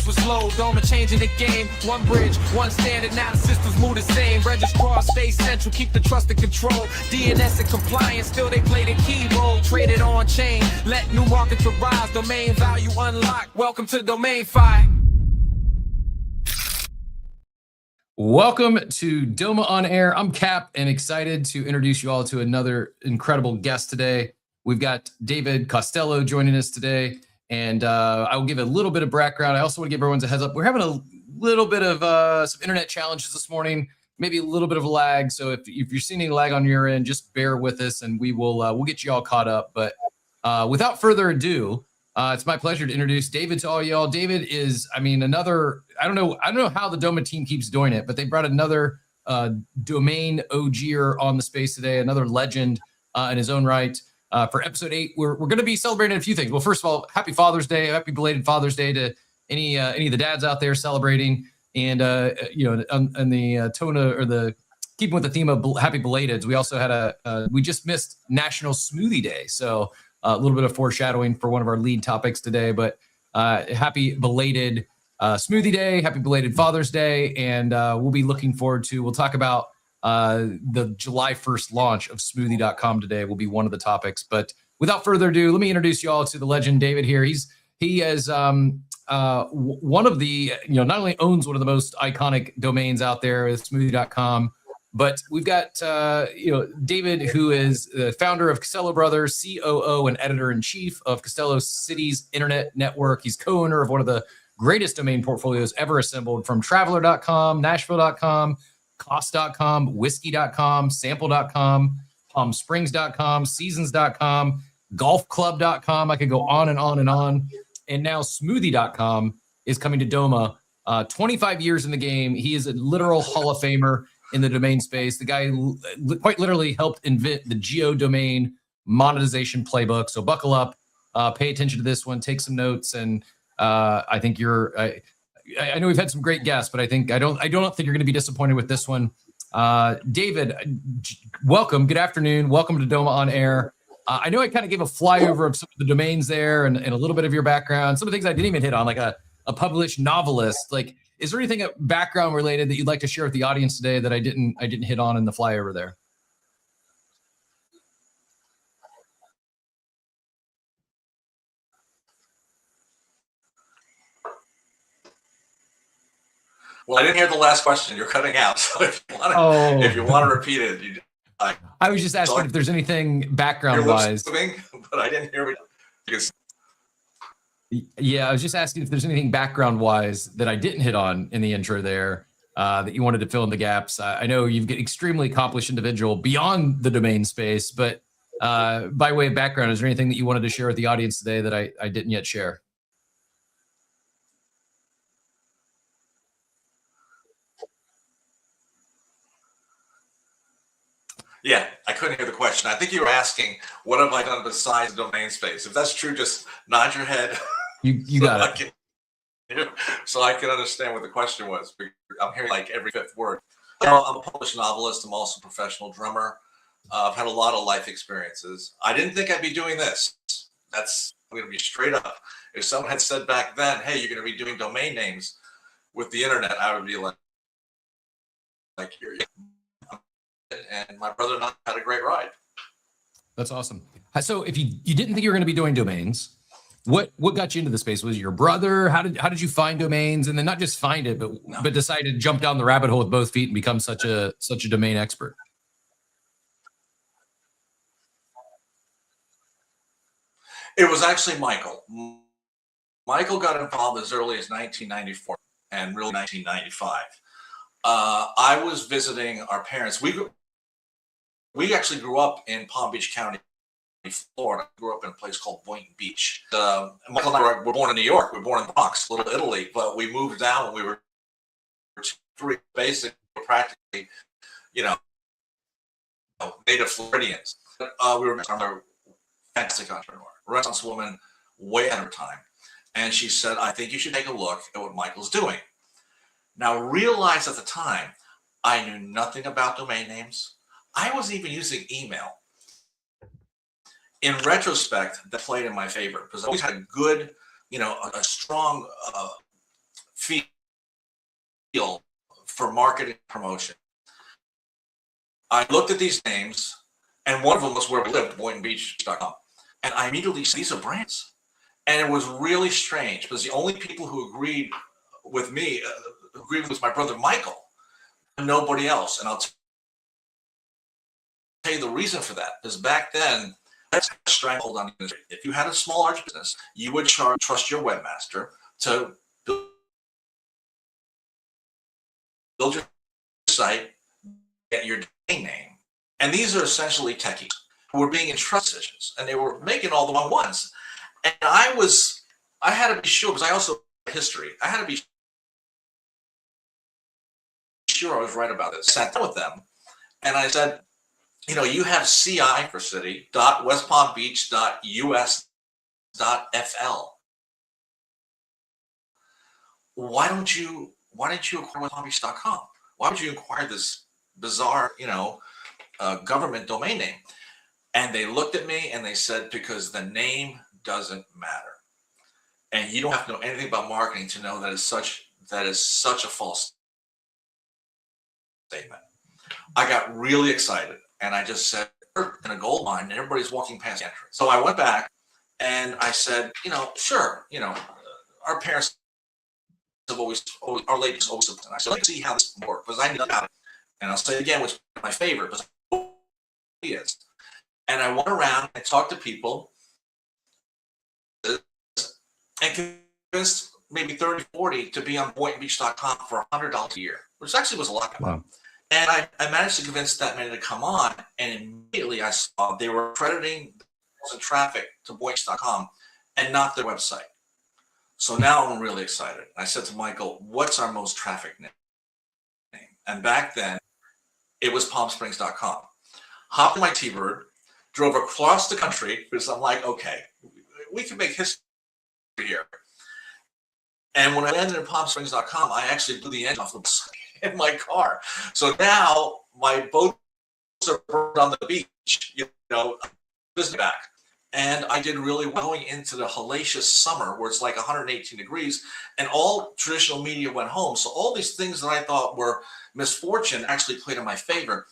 days was low, Doma changing the game. One bridge, one standard, now the systems move the same. Registrar, stay central, keep the trust and control. DNS and compliance, still they play the key role. Traded on chain, let new markets arise. Domain value unlocked. Welcome to DomainFi. Welcome to Doma OnAir. I'm Cap and excited to introduce you all to another incredible guest today. We've got David Castello joining us today, and I will give a little bit of background. I also want to give everyone a heads up. We're having a little bit of some internet challenges this morning, maybe a little bit of a lag. So if you're seeing any lag on your end, just bear with us, and we'll get you all caught up. But without further ado, it's my pleasure to introduce David to all y'all. David is, I mean, another, I don't know how the Doma team keeps doing it, but they brought another domain OGer on the space today, another legend in his own right. For episode 8, we're going to be celebrating a few things. Well, first of all, happy Father's Day, happy belated Father's Day to any of the dads out there celebrating. And on the tone or the keeping with the theme of happy belateds, we also had we just missed National Smoothie Day, so a little bit of foreshadowing for one of our lead topics today. But happy belated Smoothie Day, happy belated Father's Day, and we'll be looking forward to. We'll talk about the July 1st launch of smoothie.com today. Will be one of the topics. But without further ado, let me introduce you all to the legend David here. He is one of the, not only owns one of the most iconic domains out there, smoothie.com, but we've got, David, who is the founder of Castello Brothers, COO and editor-in-chief of Castello Cities Internet Network. He's co-owner of one of the greatest domain portfolios ever assembled, from traveler.com, nashville.com, cost.com, whiskey.com, sample.com, palmsprings.com, seasons.com, golfclub.com. I could go on and on and on. And now smoothie.com is coming to Doma. 25 years in the game. He is a literal Hall of Famer in the domain space. The guy quite literally helped invent the geo-domain monetization playbook. So buckle up, pay attention to this one, take some notes, and I think I know we've had some great guests, but I don't think you're going to be disappointed with this one. David, welcome. Good afternoon. Welcome to Doma OnAir. I know I kind of gave a flyover of some of the domains there and a little bit of your background. Some of the things I didn't even hit on, like a published novelist. Like, is there anything background related that you'd like to share with the audience today that I didn't hit on in the flyover there? Well, I didn't hear the last question. You're cutting out. So if you want to repeat it, I was just asking if there's anything background-wise. But I didn't hear it. Yeah, I was just asking if there's anything background-wise that I didn't hit on in the intro there that you wanted to fill in the gaps. I know you've got extremely accomplished individual beyond the domain space, but by way of background, is there anything that you wanted to share with the audience today that I didn't yet share? Yeah, I couldn't hear the question. I think you were asking, what have I done besides domain space? If that's true, just nod your head. You got it. So I can understand what the question was. I'm hearing like every fifth word. I'm a published novelist. I'm also a professional drummer. I've had a lot of life experiences. I didn't think I'd be doing this. I'm going to be straight up. If someone had said back then, hey, you're going to be doing domain names with the internet, I would be like you're. And my brother and I had a great ride. That's awesome. So if you didn't think you were going to be doing domains, what got you into the space? Was it your brother? How did you find domains, and then not just find it, but decide to jump down the rabbit hole with both feet and become such a domain expert? It was actually Michael. Michael got involved as early as 1994 and really 1995. I was visiting our parents. We actually grew up in Palm Beach County, Florida. I grew up in a place called Boynton Beach. Michael and I were born in New York. We were born in the Bronx, Little Italy, but we moved down when we were 3, basically practically, native Floridians. We were a fantastic entrepreneur, Renaissance woman, way ahead of her time. And she said, I think you should take a look at what Michael's doing. Now, realize at the time, I knew nothing about domain names. I wasn't even using email. In retrospect, that played in my favor because I always had a good, a strong field for marketing promotion. I looked at these names, and one of them was where we lived, BoyntonBeach.com. And I immediately said, these are brands. And it was really strange because the only people who agreed with me, agreed with my brother Michael, nobody else. And I'll tell you the reason for that is back then, that's a stranglehold on the industry. If you had a small large business, you would trust your webmaster to build your site, get your domain name. And these are essentially techies who were being entrusted decisions, and they were making all the wrong ones. And I had to be sure, because I also have history, I had to be sure I was right about this. Sat down with them, and I said, you know, you have CI for city, .westpalmbeach.us.fl. Why didn't you acquire westpalmbeach.com? Why would you acquire this bizarre, government domain name? And they looked at me and they said, because the name doesn't matter. And you don't have to know anything about marketing to know that is such a false statement. I got really excited and I just said, in a gold mine, and everybody's walking past the entrance. So I went back and I said, sure, our parents have always, our ladies always, and I said, let's see how this works, because I knew about it. And I'll say it again, which is my favorite, because it is. And I went around and talked to people and convinced maybe 30, 40 to be on BoyntonBeach.com for $100 a year, which actually was a lot. Wow. And I managed to convince that many to come on, and immediately I saw they were accrediting the traffic to BoyntonBeach.com and not their website. So now I'm really excited. I said to Michael, what's our most traffic name? And back then, it was PalmSprings.com. Hopped in my T-Bird, drove across the country, because I'm like, okay, we can make history here. And when I landed in PalmSprings.com, I actually blew the engine off the bus in my car. So now my boats are on the beach, business back. And I did really well going into the hellacious summer where it's like 118 degrees and all traditional media went home. So all these things that I thought were misfortune actually played in my favor.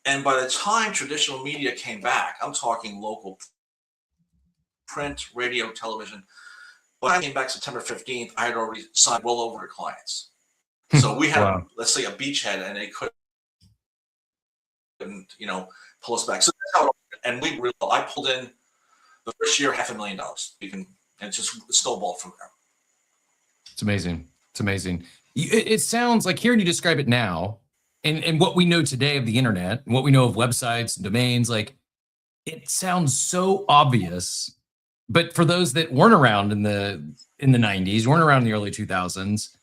And by the time traditional media came back, I'm talking local print, radio, television. When I came back September 15th, I had already signed well over 100 clients. So we had, Wow. let's say, a beachhead, and they couldn't, pull us back. So that's how and I pulled in the first year $500,000. And it just snowballed from there. It's amazing. It's amazing. It sounds like hearing you describe it now, and what we know today of the internet, and what we know of websites and domains, like it sounds so obvious. But for those that weren't around in the 90s, weren't around in the early 2000s,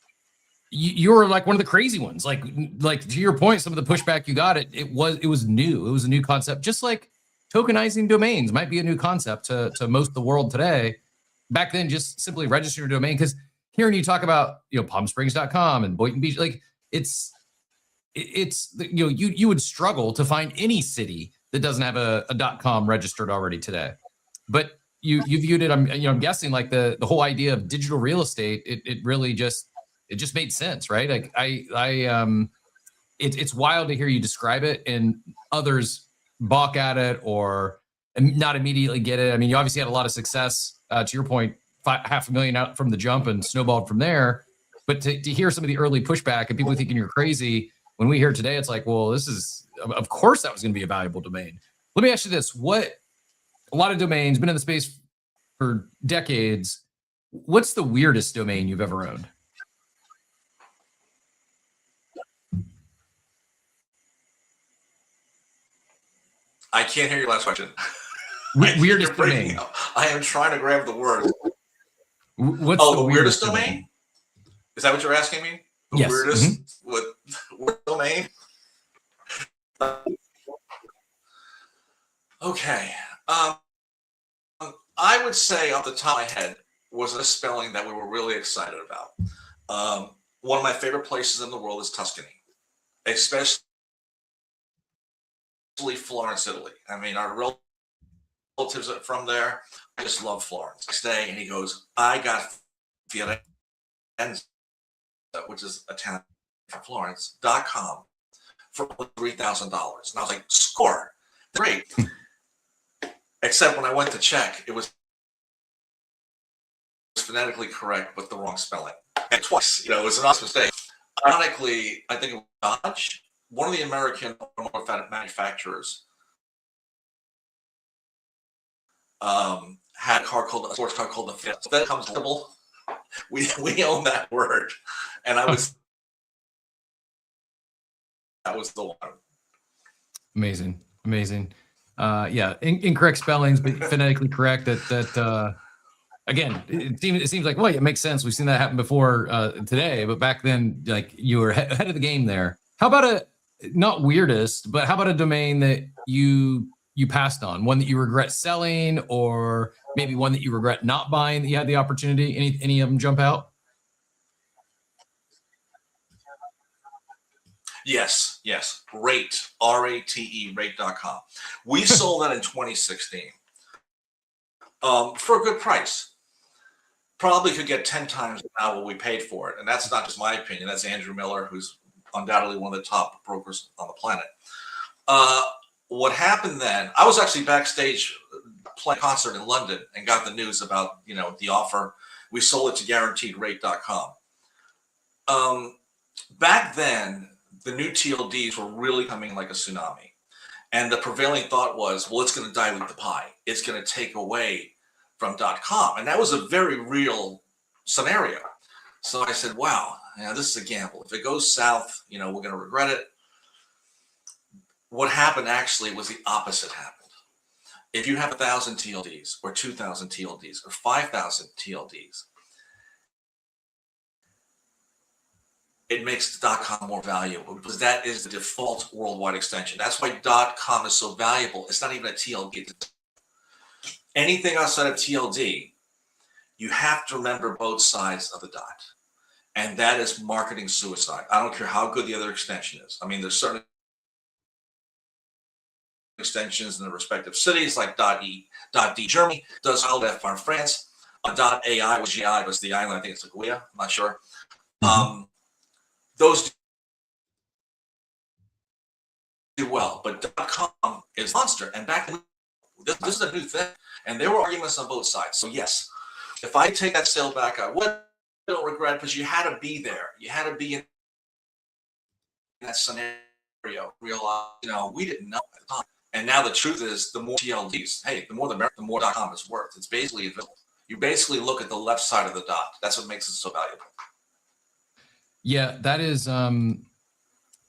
you were like one of the crazy ones. Like to your point, some of the pushback you got, it was new. It was a new concept, just like tokenizing domains might be a new concept to most of the world today. Back then, just simply register your domain. Because hearing you talk about PalmSprings.com and Boynton Beach, like it's you would struggle to find any city that doesn't have a .com registered already today. But you viewed it. I'm guessing like the whole idea of digital real estate. It really just made sense, right? Like it's wild to hear you describe it and others balk at it or not immediately get it. I mean, you obviously had a lot of success. To your point, $500,000 out from the jump and snowballed from there. But to hear some of the early pushback and people thinking you're crazy, when we hear today, it's like, well, this is, of course, that was going to be a valuable domain. Let me ask you this: a lot of domains, been in the space for decades. What's the weirdest domain you've ever owned? I can't hear your last question. Weirdest domain. I am trying to grab the word. What's the weirdest domain? Is that what you're asking me? The yes. Weirdest what domain? Okay. I would say off the top of my head was a spelling that we were really excited about. One of my favorite places in the world is Tuscany, especially Florence, Italy. I mean, our relatives are from there. I just love Florence. Next day, and he goes, I got Firenze. which is a town in Florence.com for $3,000. And I was like, score, great. Except when I went to check, it was phonetically correct, but the wrong spelling. And twice, it was an honest mistake. Ironically, I think it was Dodge, one of the American automotive manufacturers, had a sports car called the Fit. So that comes double. We own that word, and that was the one. Amazing. Yeah, incorrect spellings, but phonetically correct. That again, it seems like, well, it makes sense. We've seen that happen before today, but back then, like, you were ahead of the game there. How about not weirdest, but how about a domain that you passed on, one that you regret selling, or maybe one that you regret not buying that you had the opportunity? Any of them jump out? Yes. Rate, R-A-T-E, rate.com. We sold that in 2016 for a good price. Probably could get 10 times now what we paid for it. And that's not just my opinion. That's Andrew Miller, who's undoubtedly one of the top brokers on the planet. What happened then, I was actually backstage playing a concert in London and got the news about, the offer. We sold it to guaranteedrate.com. Back then, the new TLDs were really coming like a tsunami. And the prevailing thought was, well, it's going to dilute the pie. It's going to take away from .com. And that was a very real scenario. So I said, wow, this is a gamble. If it goes south, we're going to regret it. What happened actually was the opposite happened. If you have 1,000 TLDs or 2,000 TLDs or 5,000 TLDs, it makes .com more valuable because that is the default worldwide extension. That's why .com is so valuable. It's not even a TLD. Anything outside of TLD, you have to remember both sides of the dot. And that is marketing suicide. I don't care how good the other extension is. I mean, there's certain extensions in the respective cities, like .D Germany does well, F in France. .ai was GI, was the island. I think it's Guia. I'm not sure. Those do well, but .com is a monster. And back then, this is a new thing, and there were arguments on both sides. So yes, if I take that sale back, I don't regret it, because you had to be there. You had to be in that scenario. Realize, we didn't know at the time. And now the truth is, the more TLDs, hey, the more the more .com is worth. It's basically invisible. You basically look at the left side of the dot. That's what makes it so valuable. Yeah, that is.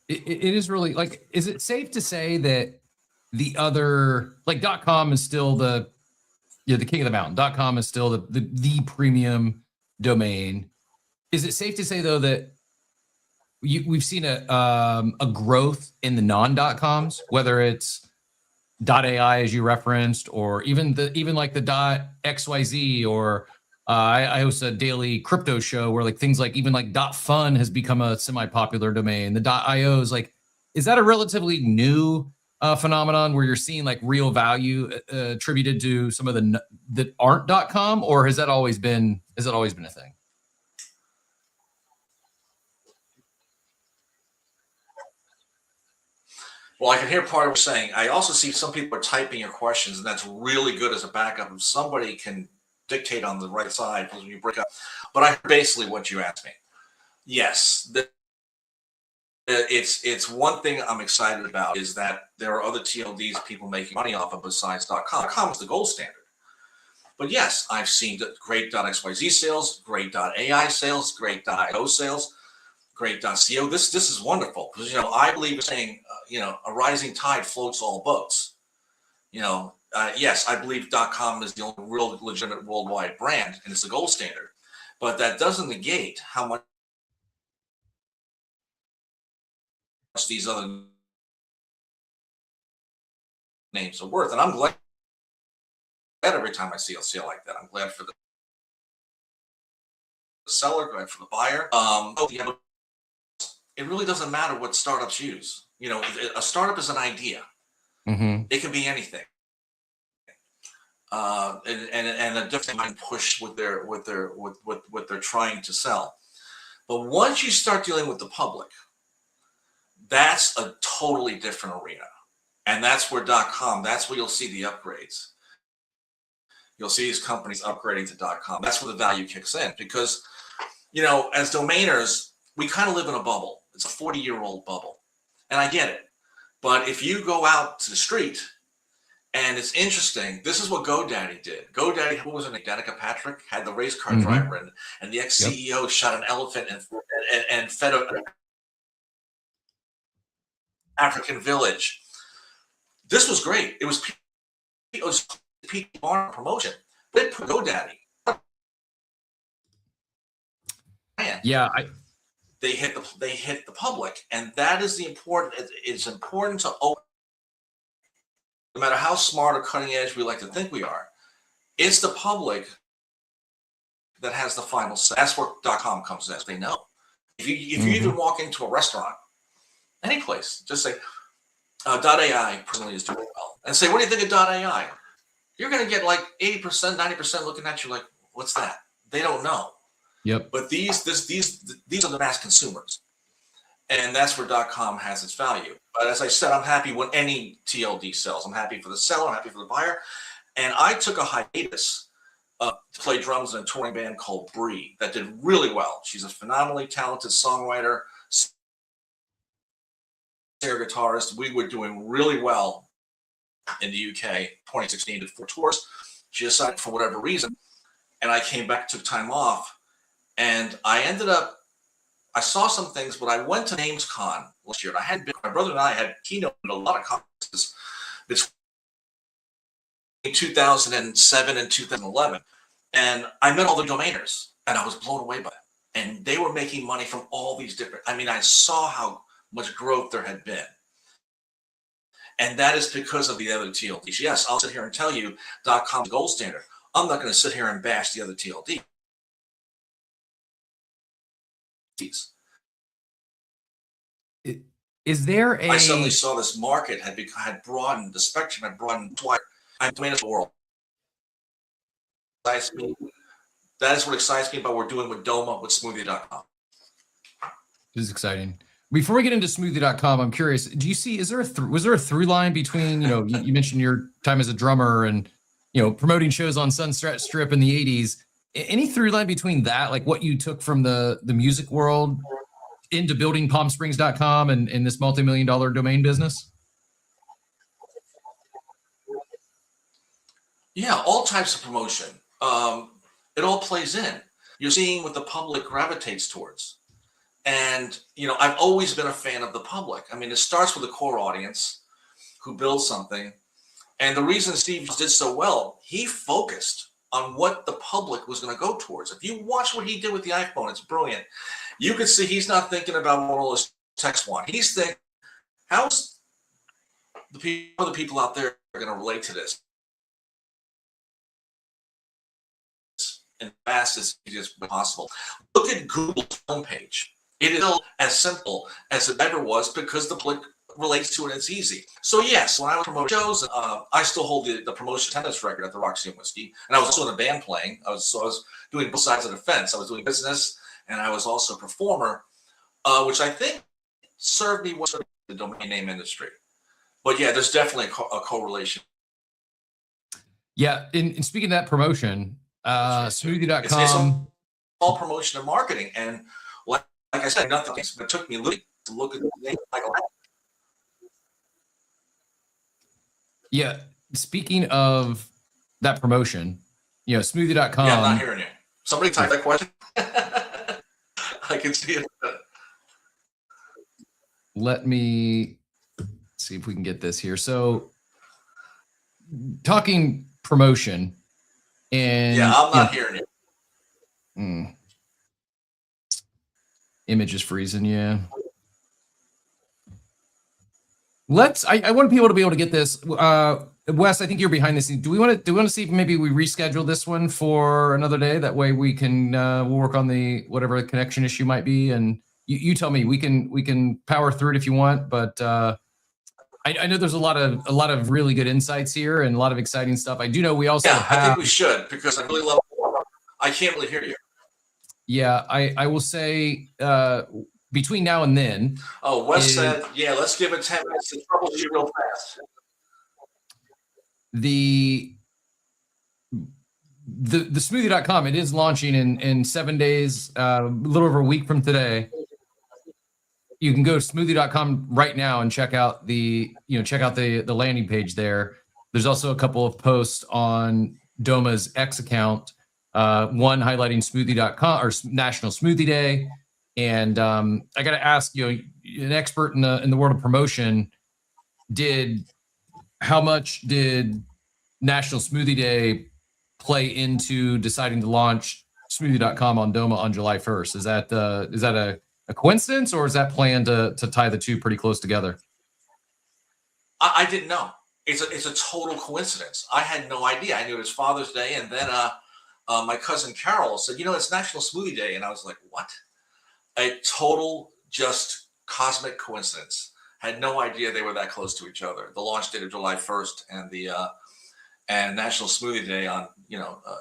It is really, like, is it safe to say that the other, like, .com is still the king of the mountain? .com is still the premium domain. Is it safe to say, though, that we've seen a growth in the non.coms, whether it's .ai as you referenced, or even like the .xyz, or I host a daily crypto show where, like, things like even like .fun has become a semi-popular domain. The .ios, like, is that a relatively new phenomenon where you're seeing, like, real value attributed to some of the that aren't .com, or has that always been a thing? Well, I can hear part of what you're saying. I also see some people are typing your questions, and that's really good as a backup. If somebody can dictate on the right side, because when you break up. But I heard basically what you asked me. Yes, it's one thing I'm excited about is that there are other TLDs people making money off of besides .com. .com is the gold standard. But yes, I've seen great .xyz sales, great .ai sales, great .io sales, great .co. This is wonderful because, I believe in saying, a rising tide floats all boats. Yes, I believe .com is the only real legitimate worldwide brand, and it's the gold standard. But that doesn't negate how much these other names are worth. And I'm glad every time I see a sale like that. I'm glad for the seller, glad for the buyer. It really doesn't matter what startups use. A startup is an idea. Mm-hmm. It can be anything. And a different mind push what they're trying to sell. But once you start dealing with the public, that's a totally different arena. And that's where .com, that's where you'll see the upgrades. You'll see these companies upgrading to .com. That's where the value kicks in because, you know, as domainers, we kind of live in a bubble. It's a 40-year-old bubble. And I get it. But if you go out to the street, and it's interesting, this is what GoDaddy did. GoDaddy, who was it, Danica Patrick, had the race car driver in, and the ex-CEO shot an elephant and fed an African village. This was great. It was peak promotion. But it put GoDaddy. Yeah, they hit the public, and that is the important. It's important to open. No matter how smart or cutting edge we like to think we are, it's the public that has the final say. That's where .com comes in. They know. If you even walk into a restaurant, any place, just say .ai personally is doing well, and say, what do you think of .ai? You're going to get like 80%, 90% looking at you like, what's that? They don't know. Yep. But these are the mass consumers, and that's where .com has its value. But as I said, I'm happy when any TLD sells. I'm happy for the seller. I'm happy for the buyer. And I took a hiatus to play drums in a touring band called Bree that did really well. She's a phenomenally talented songwriter, singer, guitarist. We were doing really well in the UK. 2016 did 4 tours. She decided for whatever reason, and I came back, took time off, and I ended up. I saw some things, but I went to NamesCon last year. And I had been, my brother and I had keynoted a lot of conferences between 2007 and 2011, and I met all the domainers, and I was blown away by it. And they were making money from all these different. I mean, I saw how much growth there had been. And that is because of the other TLDs. Yes, I'll sit here and tell you .com's gold standard. I'm not going to sit here and bash the other TLDs. Is there a? I suddenly saw this market had broadened, the spectrum had broadened wider. I'm doing the world. That is what excites me about what we're doing with Doma, with Smoothie.com. This is exciting. Before we get into Smoothie.com, I'm curious. Do you see? Was there a through line between you mentioned your time as a drummer and promoting shows on Sunset Strip in the '80s? Any through line between that, like what you took from the music world into building PalmSprings.com and this multi-million-dollar domain business? Yeah, all types of promotion. It all plays in. You're seeing what the public gravitates towards. And, I've always been a fan of the public. I mean, it starts with a core audience who builds something. And the reason Steve did so well, he focused on what the public was going to go towards. If you watch what he did with the iPhone, it's brilliant. You can see he's not thinking about what all his text want. He's thinking, how's the other people out there are going to relate to this? And fast as possible. Look at Google's homepage. It is still as simple as it ever was because the public relates to it and it's easy. So yes, when I was promoting shows, I still hold the promotion attendance record at the Roxy and Whiskey. And I was also in a band playing. I was doing both sides of the fence. I was doing business and I was also a performer, which I think served me well in the domain name industry. But yeah, there's definitely a correlation. Yeah, in speaking of that promotion, Smoothie.com. It's all promotion and marketing. And like I said, nothing. It took me literally to look at the name like that. Yeah, speaking of that promotion, Smoothie.com. Yeah, I'm not hearing you. Somebody type that question. I can see it. Let me see if we can get this here. So, talking promotion, and yeah, I'm not hearing you. Image is freezing. Yeah. I want people to be able to get this. Wes, I think you're behind this. Do we want to see if maybe we reschedule this one for another day? That way we can we'll work on whatever the connection issue might be, and you tell me. We can power through it if you want, but I know there's a lot of really good insights here and a lot of exciting stuff. I do know we also I think we should because I really love. I can't really hear you. Yeah, I will say between now and then. Oh, Wes said, yeah, let's give it 10 minutes to troubleshoot real fast. The smoothie.com, it is launching in 7 days, a little over a week from today. You can go to smoothie.com right now and check out the landing page there. There's also a couple of posts on Doma's X account, one highlighting smoothie.com or National Smoothie Day. And I got to ask, an expert in the world of promotion, how much did National Smoothie Day play into deciding to launch smoothie.com on Doma on July 1st? Is that a coincidence, or is that planned to tie the two pretty close together? I didn't know. It's a total coincidence. I had no idea. I knew it was Father's Day, and then my cousin Carol said, it's National Smoothie Day, and I was like, what? A total just cosmic coincidence. Had no idea they were that close to each other. The launch date of July 1st and the and National Smoothie Day on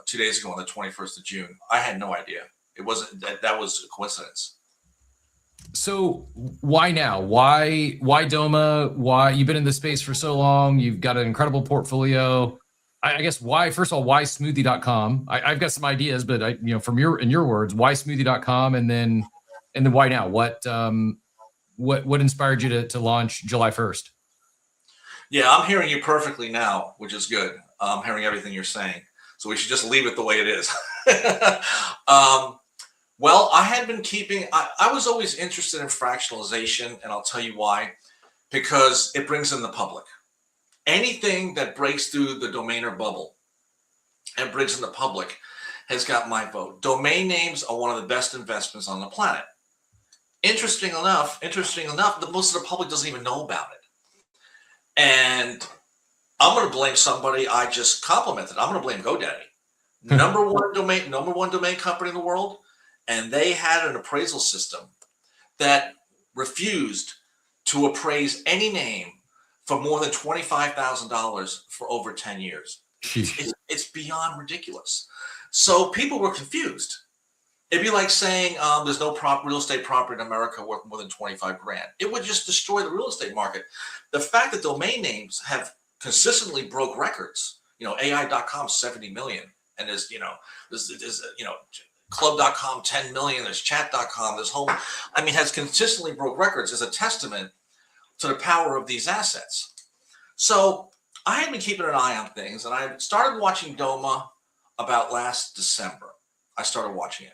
2 days ago on the 21st of June. I had no idea. It wasn't that was a coincidence. So why now? Why Doma? Why you've been in this space for so long? You've got an incredible portfolio. I guess why, first of all, why smoothie.com? I've got some ideas, but from in your words, why smoothie.com, and then why now? What inspired you to launch July 1st? Yeah, I'm hearing you perfectly now, which is good. I'm hearing everything you're saying. So we should just leave it the way it is. Well, I had been I was always interested in fractionalization, and I'll tell you why. Because it brings in the public. Anything that breaks through the domainer bubble and brings in the public has got my vote. Domain names are one of the best investments on the planet. Interesting enough, most of the public doesn't even know about it. And I'm going to blame somebody I just complimented. I'm going to blame GoDaddy. number one domain company in the world. And they had an appraisal system that refused to appraise any name for more than $25,000 for over 10 years. It's beyond ridiculous. So people were confused. It'd be like saying there's no real estate property in America worth more than 25 grand. It would just destroy the real estate market. The fact that domain names have consistently broke records, AI.com 70 million, and there's club.com 10 million, there's chat.com, there's home, has consistently broke records, is a testament to the power of these assets. So I had been keeping an eye on things, and I started watching Doma about last December. I started watching it.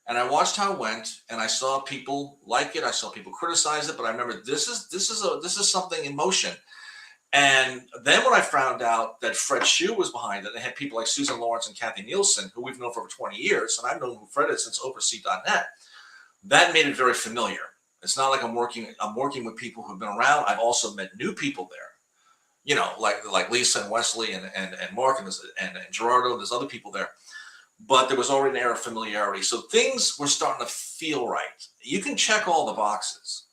And I watched how it went, and I saw people like it. I saw people criticize it, but I remember this is something in motion. And then when I found out that Fred Hsu was behind it, they had people like Susan Lawrence and Kathy Nielsen, who we've known for over 20 years, and I've known who Fred is since oversea.net. That made it very familiar. It's not like I'm working with people who've been around. I've also met new people there, like Lisa and Wesley and Mark and Gerardo. There's other people there. But there was already an air of familiarity. So things were starting to feel right. You can check all the boxes,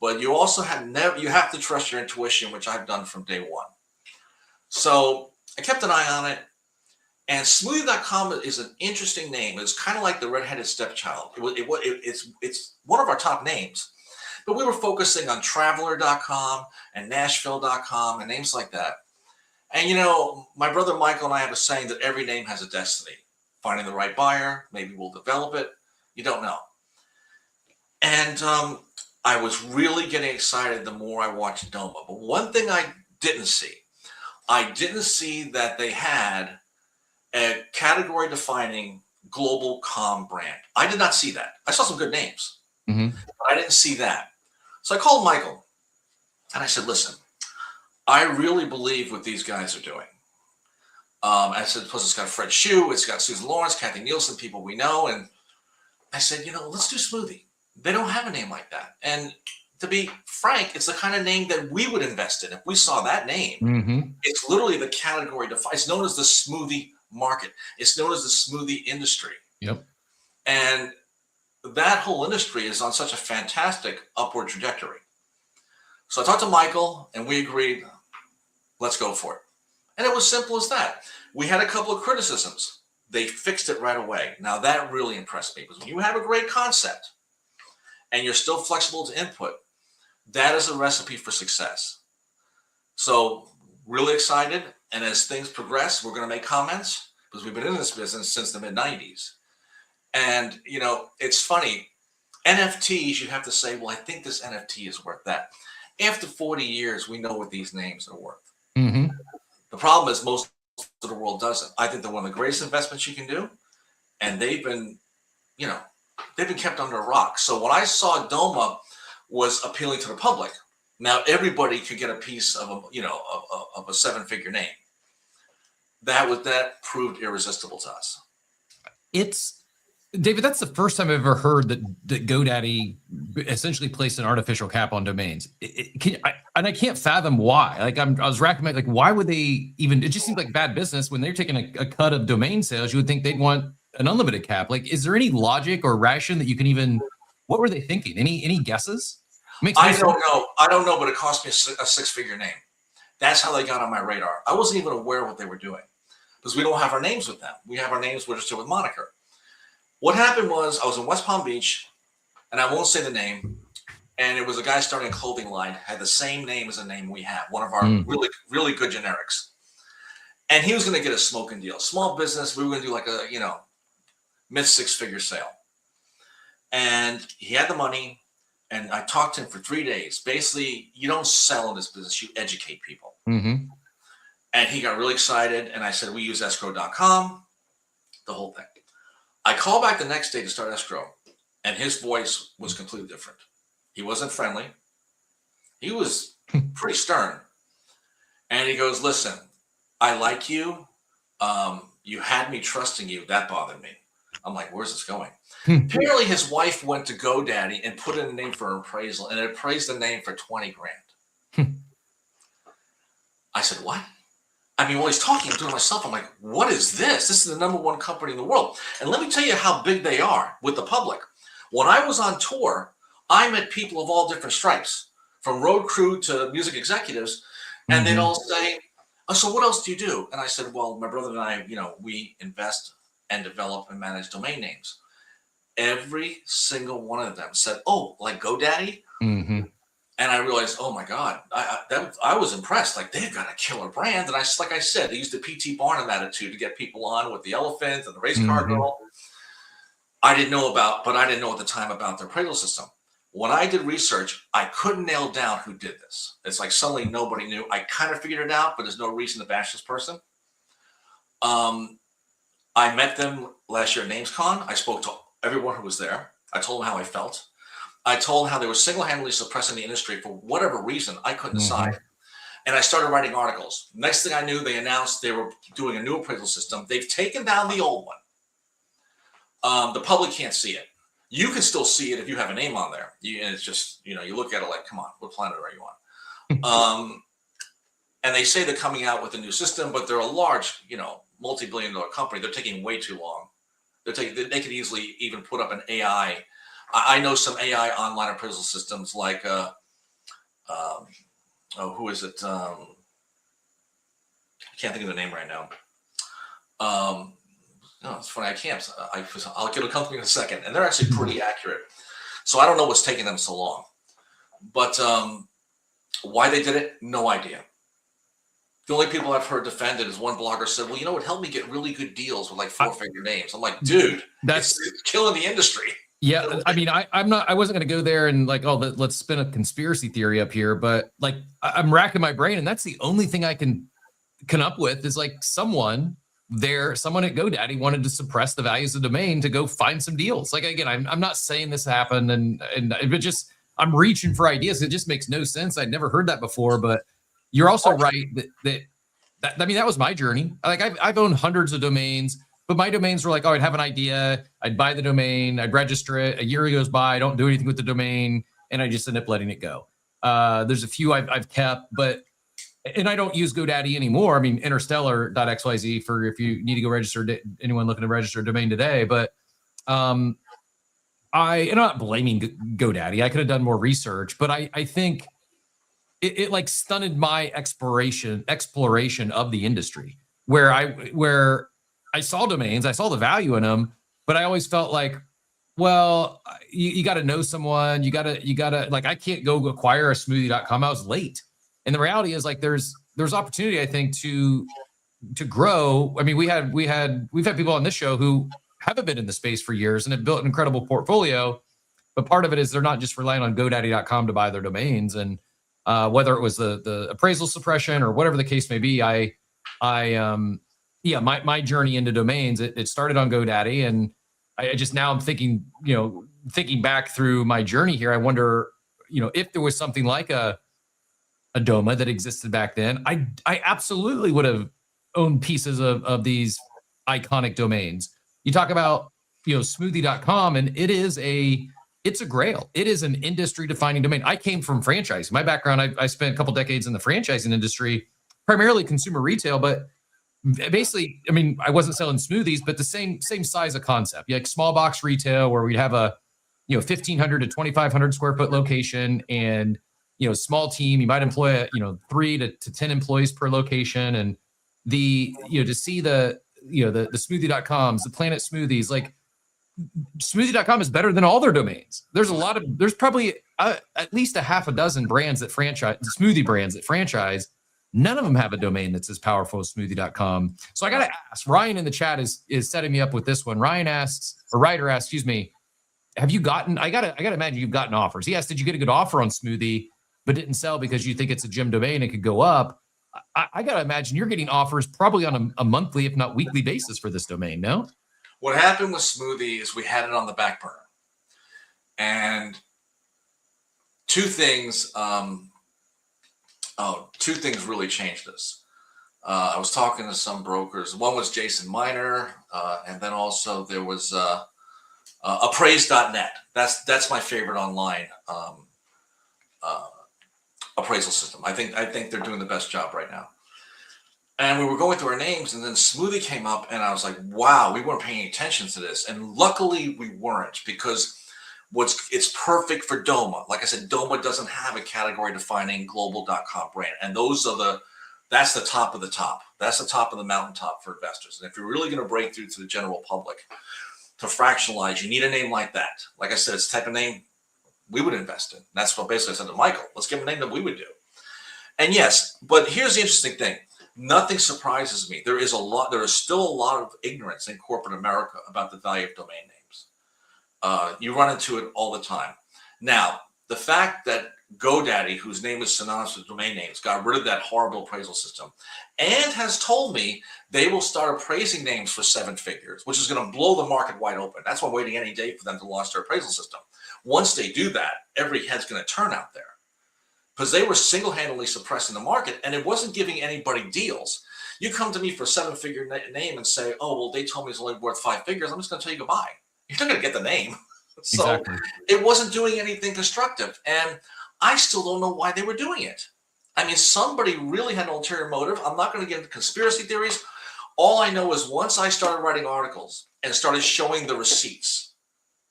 but you also have to trust your intuition, which I've done from day one. So I kept an eye on it. And smoothie.com is an interesting name. It's kind of like the redheaded stepchild. It's one of our top names. But we were focusing on traveler.com and nashville.com and names like that. And, my brother Michael and I have a saying that every name has a destiny. Finding the right buyer, maybe we'll develop it. You don't know. And I was really getting excited the more I watched Doma. But one thing I didn't see that they had a category-defining global comm brand. I did not see that. I saw some good names, but I didn't see that. So I called Michael, and I said, listen, I really believe what these guys are doing. I said, plus it's got Fred Hsu, it's got Susan Lawrence, Kathy Nielsen, people we know. And I said, let's do Smoothie. They don't have a name like that. And to be frank, it's the kind of name that we would invest in. If we saw that name, it's literally the category. It's known as the smoothie market. It's known as the smoothie industry. Yep. And that whole industry is on such a fantastic upward trajectory. So I talked to Michael, and we agreed, let's go for it. And it was simple as that. We had a couple of criticisms. they fixed it right away. Now that really impressed me, because when you have a great concept and you're still flexible to input, that is a recipe for success. So really excited. And as things progress, we're going to make comments, because we've been in this business since the mid 90s. And, you know, it's funny, NFTs, you have to say, well, I think this NFT is worth that. After 40 years, we know what these names are worth. Mm-hmm. The problem is most of the world doesn't. I think they're one of the greatest investments you can do. And they've been, you know, they've been kept under a rock. So when I saw Doma was appealing to the public, now everybody could get a piece of a, you know, of a 7-figure name. That proved irresistible to us. It's David, that's the first time I've ever heard that GoDaddy essentially placed an artificial cap on domains. I can't fathom why. Like I was racking my, like, why would they even? It just seems like bad business when they're taking a cut of domain sales. You would think they'd want an unlimited cap. Like, is there any logic or ration that you can even? What were they thinking? Any guesses? I don't know, but it cost me a 6-figure name. That's how they got on my radar. I wasn't even aware of what they were doing, because we don't have our names with them. We have our names registered with moniker. What happened was, I was in West Palm Beach, and I won't say the name, and it was a guy starting a clothing line, had the same name as a name we have, one of our really, really good generics. And he was going to get a smoking deal. Small business, we were going to do like a, you know, mid 6-figure sale. And he had the money, and I talked to him for 3 days. Basically, you don't sell in this business, you educate people. Mm-hmm. And he got really excited, and I said, we use escrow.com, the whole thing. I called back the next day to start escrow, and his voice was completely different. He wasn't friendly. He was pretty stern. And he goes, listen, I like you. You had me trusting you. That bothered me. I'm like, where's this going? Apparently his wife went to GoDaddy and put in a name for an appraisal, and it appraised the name for 20 grand. I said, what? I mean, while he's talking, I'm doing myself, I'm like, what is this? This is the #1 company in the world. And let me tell you how big they are with the public. When I was on tour, I met people of all different stripes, from road crew to music executives, and they'd all say, oh, so what else do you do? And I said, well, my brother and I, you know, we invest and develop and manage domain names. Every single one of them said, oh, like GoDaddy? Mm-hmm. And I realized, oh my God, I was impressed. Like, they've got a killer brand. And like I said, they used the P.T. Barnum attitude to get people on with the elephant and the race car girl. I didn't know at the time about their appraisal system. When I did research, I couldn't nail down who did this. It's like suddenly nobody knew. I kind of figured it out, but there's no reason to bash this person. I met them last year at NamesCon. I spoke to everyone who was there. I told them how I felt. I told them how they were single-handedly suppressing the industry for whatever reason. I couldn't decide. And I started writing articles. Next thing I knew, they announced they were doing a new appraisal system. They've taken down the old one. The public can't see it. You can still see it if you have a name on there. And it's just, you know, you look at it like, come on, what planet are you on? And they say they're coming out with a new system, but they're a large, you know, multi-billion-dollar company. They're taking way too long. They could easily even put up an AI. I know some AI online appraisal systems like, who is it? I can't think of the name right now. No, it's funny. I can't. I'll get a company in a second, and they're actually pretty accurate. So I don't know what's taking them so long, but why they did it, no idea. The only people I've heard defend it is one blogger said, well, you know, it helped me get really good deals with like 4-figure names. I'm like, dude, it's killing the industry. Yeah, I mean, I wasn't going to go there and like, oh, let's spin a conspiracy theory up here, but like, I'm racking my brain, and that's the only thing I can come up with is like someone at GoDaddy wanted to suppress the values of the domain to go find some deals. Like, again, I'm not saying this happened, and it just, I'm reaching for ideas. It just makes no sense. I'd never heard that before, but you're also right that I mean, that was my journey. Like, I've owned hundreds of domains. But my domains were like, oh, I'd have an idea, I'd buy the domain, I'd register it. A year goes by, I don't do anything with the domain, and I just end up letting it go. There's a few I've kept, and I don't use GoDaddy anymore. I mean, interstellar.xyz for if you need to go register, anyone looking to register a domain today. But I'm not blaming GoDaddy. I could have done more research, but I think it like stunted my exploration of the industry where I saw domains, I saw the value in them, but I always felt like, well, you got to know someone. You got to like, I can't go acquire a smoothie.com. I was late. And the reality is like, there's opportunity, I think, to grow. I mean, we've had people on this show who haven't been in the space for years and have built an incredible portfolio. But part of it is they're not just relying on GoDaddy.com to buy their domains. And whether it was the appraisal suppression or whatever the case may be, my journey into domains, it started on GoDaddy, and I just now I'm thinking back through my journey here, I wonder, if there was something like a Doma that existed back then, I absolutely would have owned pieces of these iconic domains. You talk about, smoothie.com, and it's a grail. It is an industry defining domain. I came from franchising. My background, I spent a couple decades in the franchising industry, primarily consumer retail, but basically, I mean, I wasn't selling smoothies, but the same size of concept. Like small box retail where we'd have a 1,500 to 2,500 square foot location, and small team. You might employ 3 to 10 employees per location, and to see the smoothie.coms, the Planet Smoothies, like smoothie.com is better than all their domains. There's probably at least a half a dozen brands that franchise, smoothie brands that franchise. None of them have a domain that's as powerful as smoothie.com. So I got to ask, Ryan in the chat is setting me up with this one. Ryder asks, excuse me, have you gotten, I got to imagine you've gotten offers. He asked, did you get a good offer on Smoothie, but didn't sell because you think it's a gem domain and could go up? I got to imagine you're getting offers probably on a monthly, if not weekly basis for this domain, no? What happened with Smoothie is we had it on the back burner. And two things really changed this. I was talking to some brokers. One was Jason Miner, and then also there was appraise.net. That's my favorite online appraisal system. I think they're doing the best job right now. And we were going through our names, and then Smoothie came up, and I was like, wow, we weren't paying attention to this. And luckily we weren't, because it's perfect for Doma. Like I said, Doma doesn't have a category defining global.com brand. And that's the top of the top. That's the top of the mountaintop for investors. And if you're really going to break through to the general public, to fractionalize, you need a name like that. Like I said, it's the type of name we would invest in. That's what basically I said to Michael, let's give him a name that we would do. And yes, but here's the interesting thing. Nothing surprises me. There is still a lot of ignorance in corporate America about the value of domain names. You run into it all the time. Now, the fact that GoDaddy, whose name is synonymous with domain names, got rid of that horrible appraisal system and has told me they will start appraising names for 7 figures, which is going to blow the market wide open. That's why I'm waiting any day for them to launch their appraisal system. Once they do that, every head's going to turn out there, because they were single-handedly suppressing the market, and it wasn't giving anybody deals. You come to me for a 7-figure name and say, oh, well, they told me it's only worth 5 figures. I'm just going to tell you goodbye. You're not going to get the name. So exactly. It wasn't doing anything constructive. And I still don't know why they were doing it. I mean, somebody really had an ulterior motive. I'm not going to get into conspiracy theories. All I know is once I started writing articles and started showing the receipts,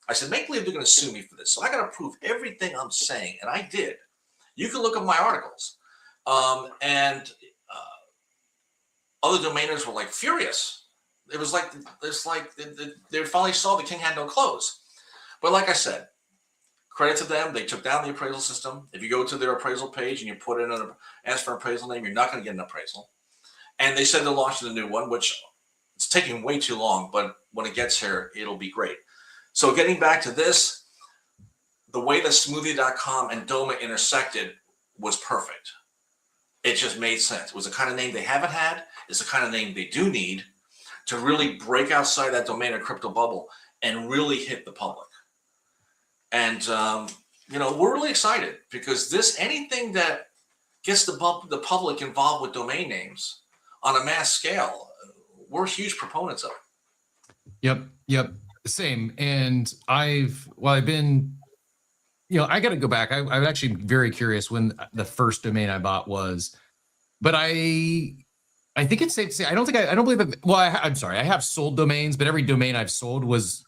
I said, make believe they're going to sue me for this. So I got to prove everything I'm saying. And I did. You can look at my articles. And other domainers were like furious. It's like they finally saw the king had no clothes. But like I said, credit to them. They took down the appraisal system. If you go to their appraisal page and you put in ask for an appraisal name, you're not going to get an appraisal. And they said they're launching a new one, which it's taking way too long. But when it gets here, it'll be great. So getting back to this, the way that smoothie.com and Doma intersected was perfect. It just made sense. It was the kind of name they haven't had. It's the kind of name they do need to really break outside that domain or crypto bubble and really hit the public. And, we're really excited because anything that gets the public involved with domain names on a mass scale, we're huge proponents of it. Yep. Same. And I've been, I got to go back. I'm actually very curious when the first domain I bought was, but I think it's safe to say, I don't believe I'm sorry. I have sold domains, but every domain I've sold was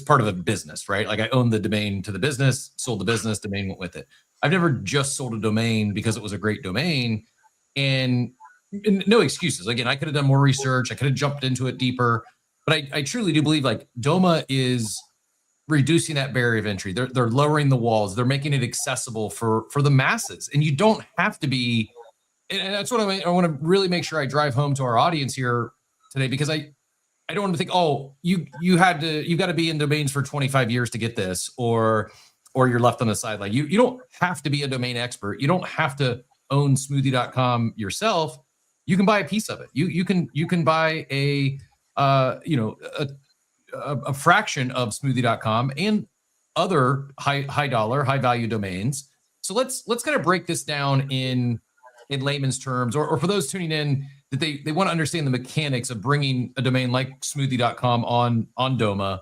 part of a business, right? Like I owned the domain to the business, sold the business, domain went with it. I've never just sold a domain because it was a great domain. And no excuses. Again, I could have done more research. I could have jumped into it deeper, but I truly do believe like Doma is reducing that barrier of entry. They're lowering the walls. They're making it accessible for the masses. And you don't have to be, and that's what I want to really make sure I drive home to our audience here today, because I don't want to think, oh, you got to be in domains for 25 years to get this, or you're left on the sideline. You don't have to be a domain expert. You don't have to own smoothie.com yourself. You can buy a piece of it. You can buy a fraction of smoothie.com and other high dollar, high value domains. So let's kind of break this down in layman's terms, or for those tuning in that they want to understand the mechanics of bringing a domain like smoothie.com on Doma.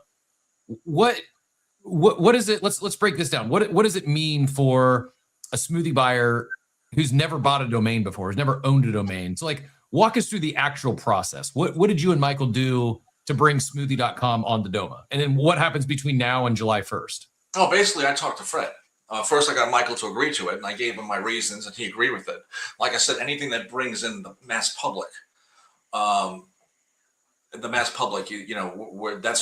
What is it? Let's break this down. What does it mean for a smoothie buyer who's never bought a domain before, has never owned a domain? So like, walk us through the actual process. What did you and Michael do to bring smoothie.com on the Doma? And then what happens between now and July 1st? Oh, basically, I talked to Fred. First, I got Michael to agree to it, and I gave him my reasons, and he agreed with it. Like I said, anything that brings in the mass public, that's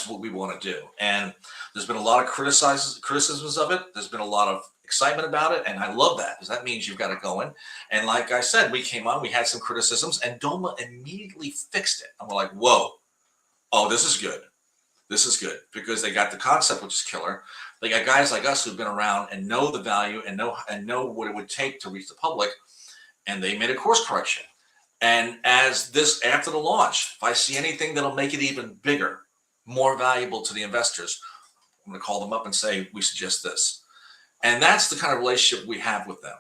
what we want to do. And there's been a lot of criticisms of it. There's been a lot of excitement about it, and I love that, because that means you've got it going. And like I said, we came on, we had some criticisms, and Doma immediately fixed it. And we're like, whoa, oh, this is good. This is good, because they got the concept, which is killer. They got guys like us who've been around and know the value and know what it would take to reach the public, and they made a course correction. And after the launch, if I see anything that'll make it even bigger, more valuable to the investors, I'm going to call them up and say, we suggest this. And that's the kind of relationship we have with them.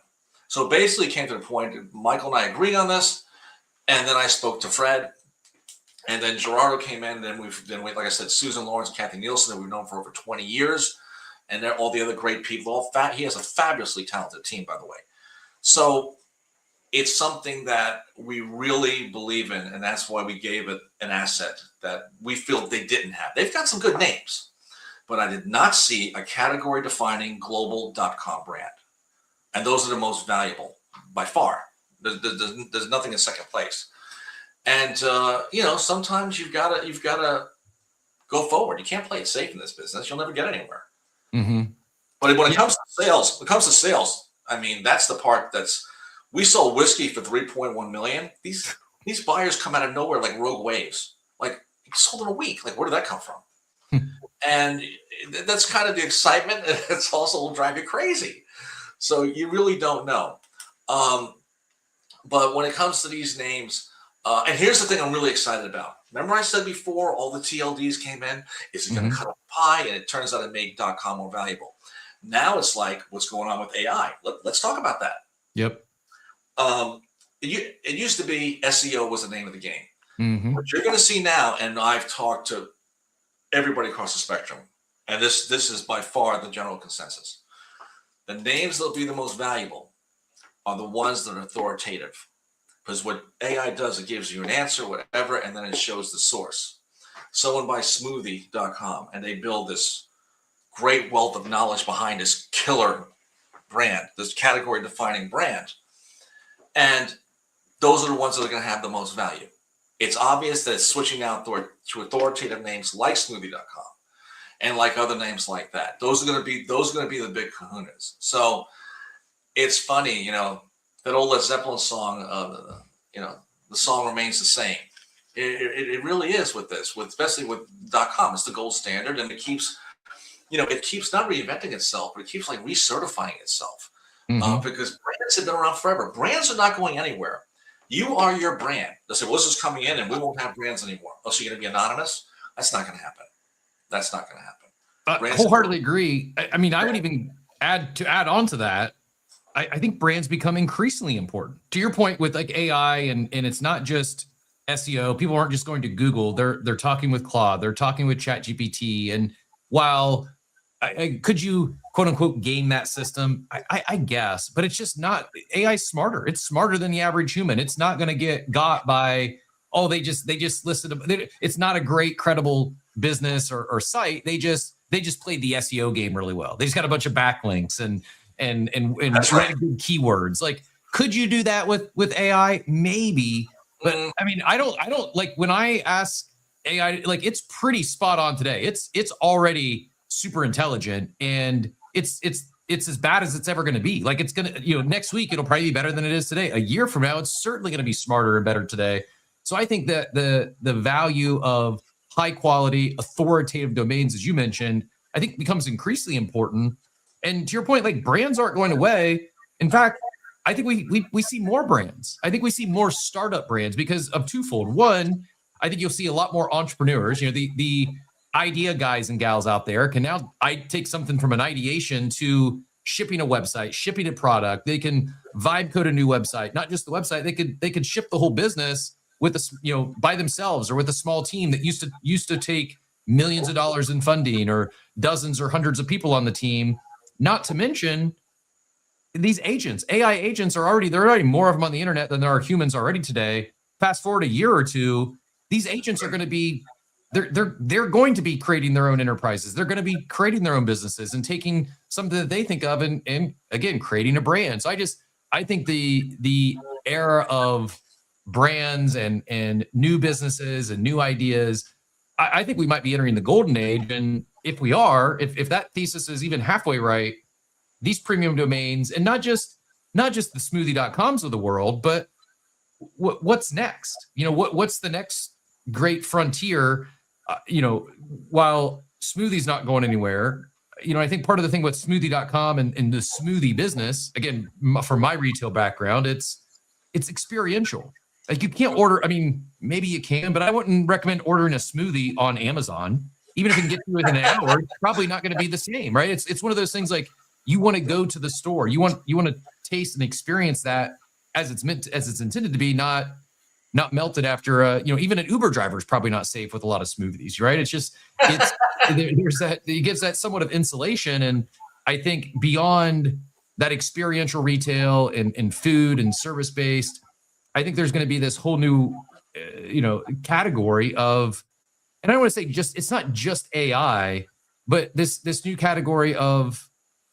So basically it came to the point, Michael and I agreed on this, and then I spoke to Fred, and then Gerardo came in, and then we, like I said, Susan Lawrence and Kathy Nielsen, that we've known for over 20 years, and they're all the other great people. He has a fabulously talented team, by the way. So it's something that we really believe in, and that's why we gave it an asset that we feel they didn't have. They've got some good names, but I did not see a category-defining global.com brand, and those are the most valuable by far. There's nothing in second place. And sometimes you've got to go forward. You can't play it safe in this business. You'll never get anywhere. Mm-hmm. But when it comes to sales, I mean, that's the part we sold whiskey for 3.1 million. These buyers come out of nowhere like rogue waves. Like, you sold in a week. Like, where did that come from? And that's kind of the excitement. And it's also will drive you crazy. So you really don't know. But when it comes to these names, and here's the thing I'm really excited about. Remember I said before, all the TLDs came in. Is it going to cut up the pie? And it turns out it made .com more valuable. Now it's like what's going on with AI. Let's talk about that. Yep. It used to be SEO was the name of the game. Mm-hmm. What you're going to see now, and I've talked to everybody across the spectrum, and this is by far the general consensus. The names that'll be the most valuable are the ones that are authoritative. Because what AI does, it gives you an answer, whatever, and then it shows the source. Someone buys smoothie.com and they build this great wealth of knowledge behind this killer brand, this category defining brand. And those are the ones that are going to have the most value. It's obvious that it's switching out to authoritative names like smoothie.com and like other names like that. Those are going to be the big kahunas. So it's funny, that old Led Zeppelin song, the song remains the same. It really is with this, especially with .com. It's the gold standard, and it keeps not reinventing itself, but it keeps like recertifying itself. Mm-hmm. Because brands have been around forever. Brands are not going anywhere. You are your brand. They say, well, this is coming in, and we won't have brands anymore. Oh, so you're going to be anonymous? That's not going to happen. That's not going to happen. I wholeheartedly agree. I mean, I would even add on to that. I think brands become increasingly important. To your point with like AI, and it's not just SEO. People aren't just going to Google. They're talking with Claude. They're talking with ChatGPT. And while could you quote unquote game that system? I guess, but it's just not. AI's smarter. It's smarter than the average human. It's not going to get got by, oh, they just listed. It's not a great credible business or site. They just played the SEO game really well. They just got a bunch of backlinks and That's right. good keywords. Like, could you do that with AI? Maybe, But I mean, I don't like when I ask AI, like it's pretty spot on today. It's already super intelligent, and it's as bad as it's ever going to be. Like it's going to, next week it'll probably be better than it is today. A year from now, it's certainly going to be smarter and better today. So I think that the value of high quality, authoritative domains, as you mentioned, I think becomes increasingly important. And to your point, like brands aren't going away. In fact, I think we see more brands. I think we see more startup brands because of twofold. One, I think you'll see a lot more entrepreneurs. The idea guys and gals out there can now take something from an ideation to shipping a website, shipping a product. They can vibe code a new website, not just the website. They could ship the whole business with by themselves or with a small team that used to take millions of dollars in funding or dozens or hundreds of people on the team. Not to mention these agents, AI agents there are already more of them on the internet than there are humans already today. Fast forward a year or two, these agents are going to be, they're going to be creating their own enterprises. They're going to be creating their own businesses and taking something that they think of and again, creating a brand. So I think the era of brands and new businesses and new ideas, I think we might be entering the golden age. And if we are, if that thesis is even halfway right, these premium domains, and not just the smoothie.coms of the world, but what's next? What's the next great frontier? While smoothie's not going anywhere, I think part of the thing with smoothie.com and the smoothie business, again, from my retail background, it's experiential. Like you can't order, I mean, maybe you can, but I wouldn't recommend ordering a smoothie on Amazon. Even if it can get you within an hour, it's probably not going to be the same, right? It's one of those things like you want to go to the store. You want to taste and experience that as it's intended to be, not melted after even an Uber driver is probably not safe with a lot of smoothies, right? There's that, it gives that somewhat of insulation. And I think beyond that experiential retail and food and service based, I think there's going to be this whole new, category of, and I don't want to say it's not just AI, but this new category of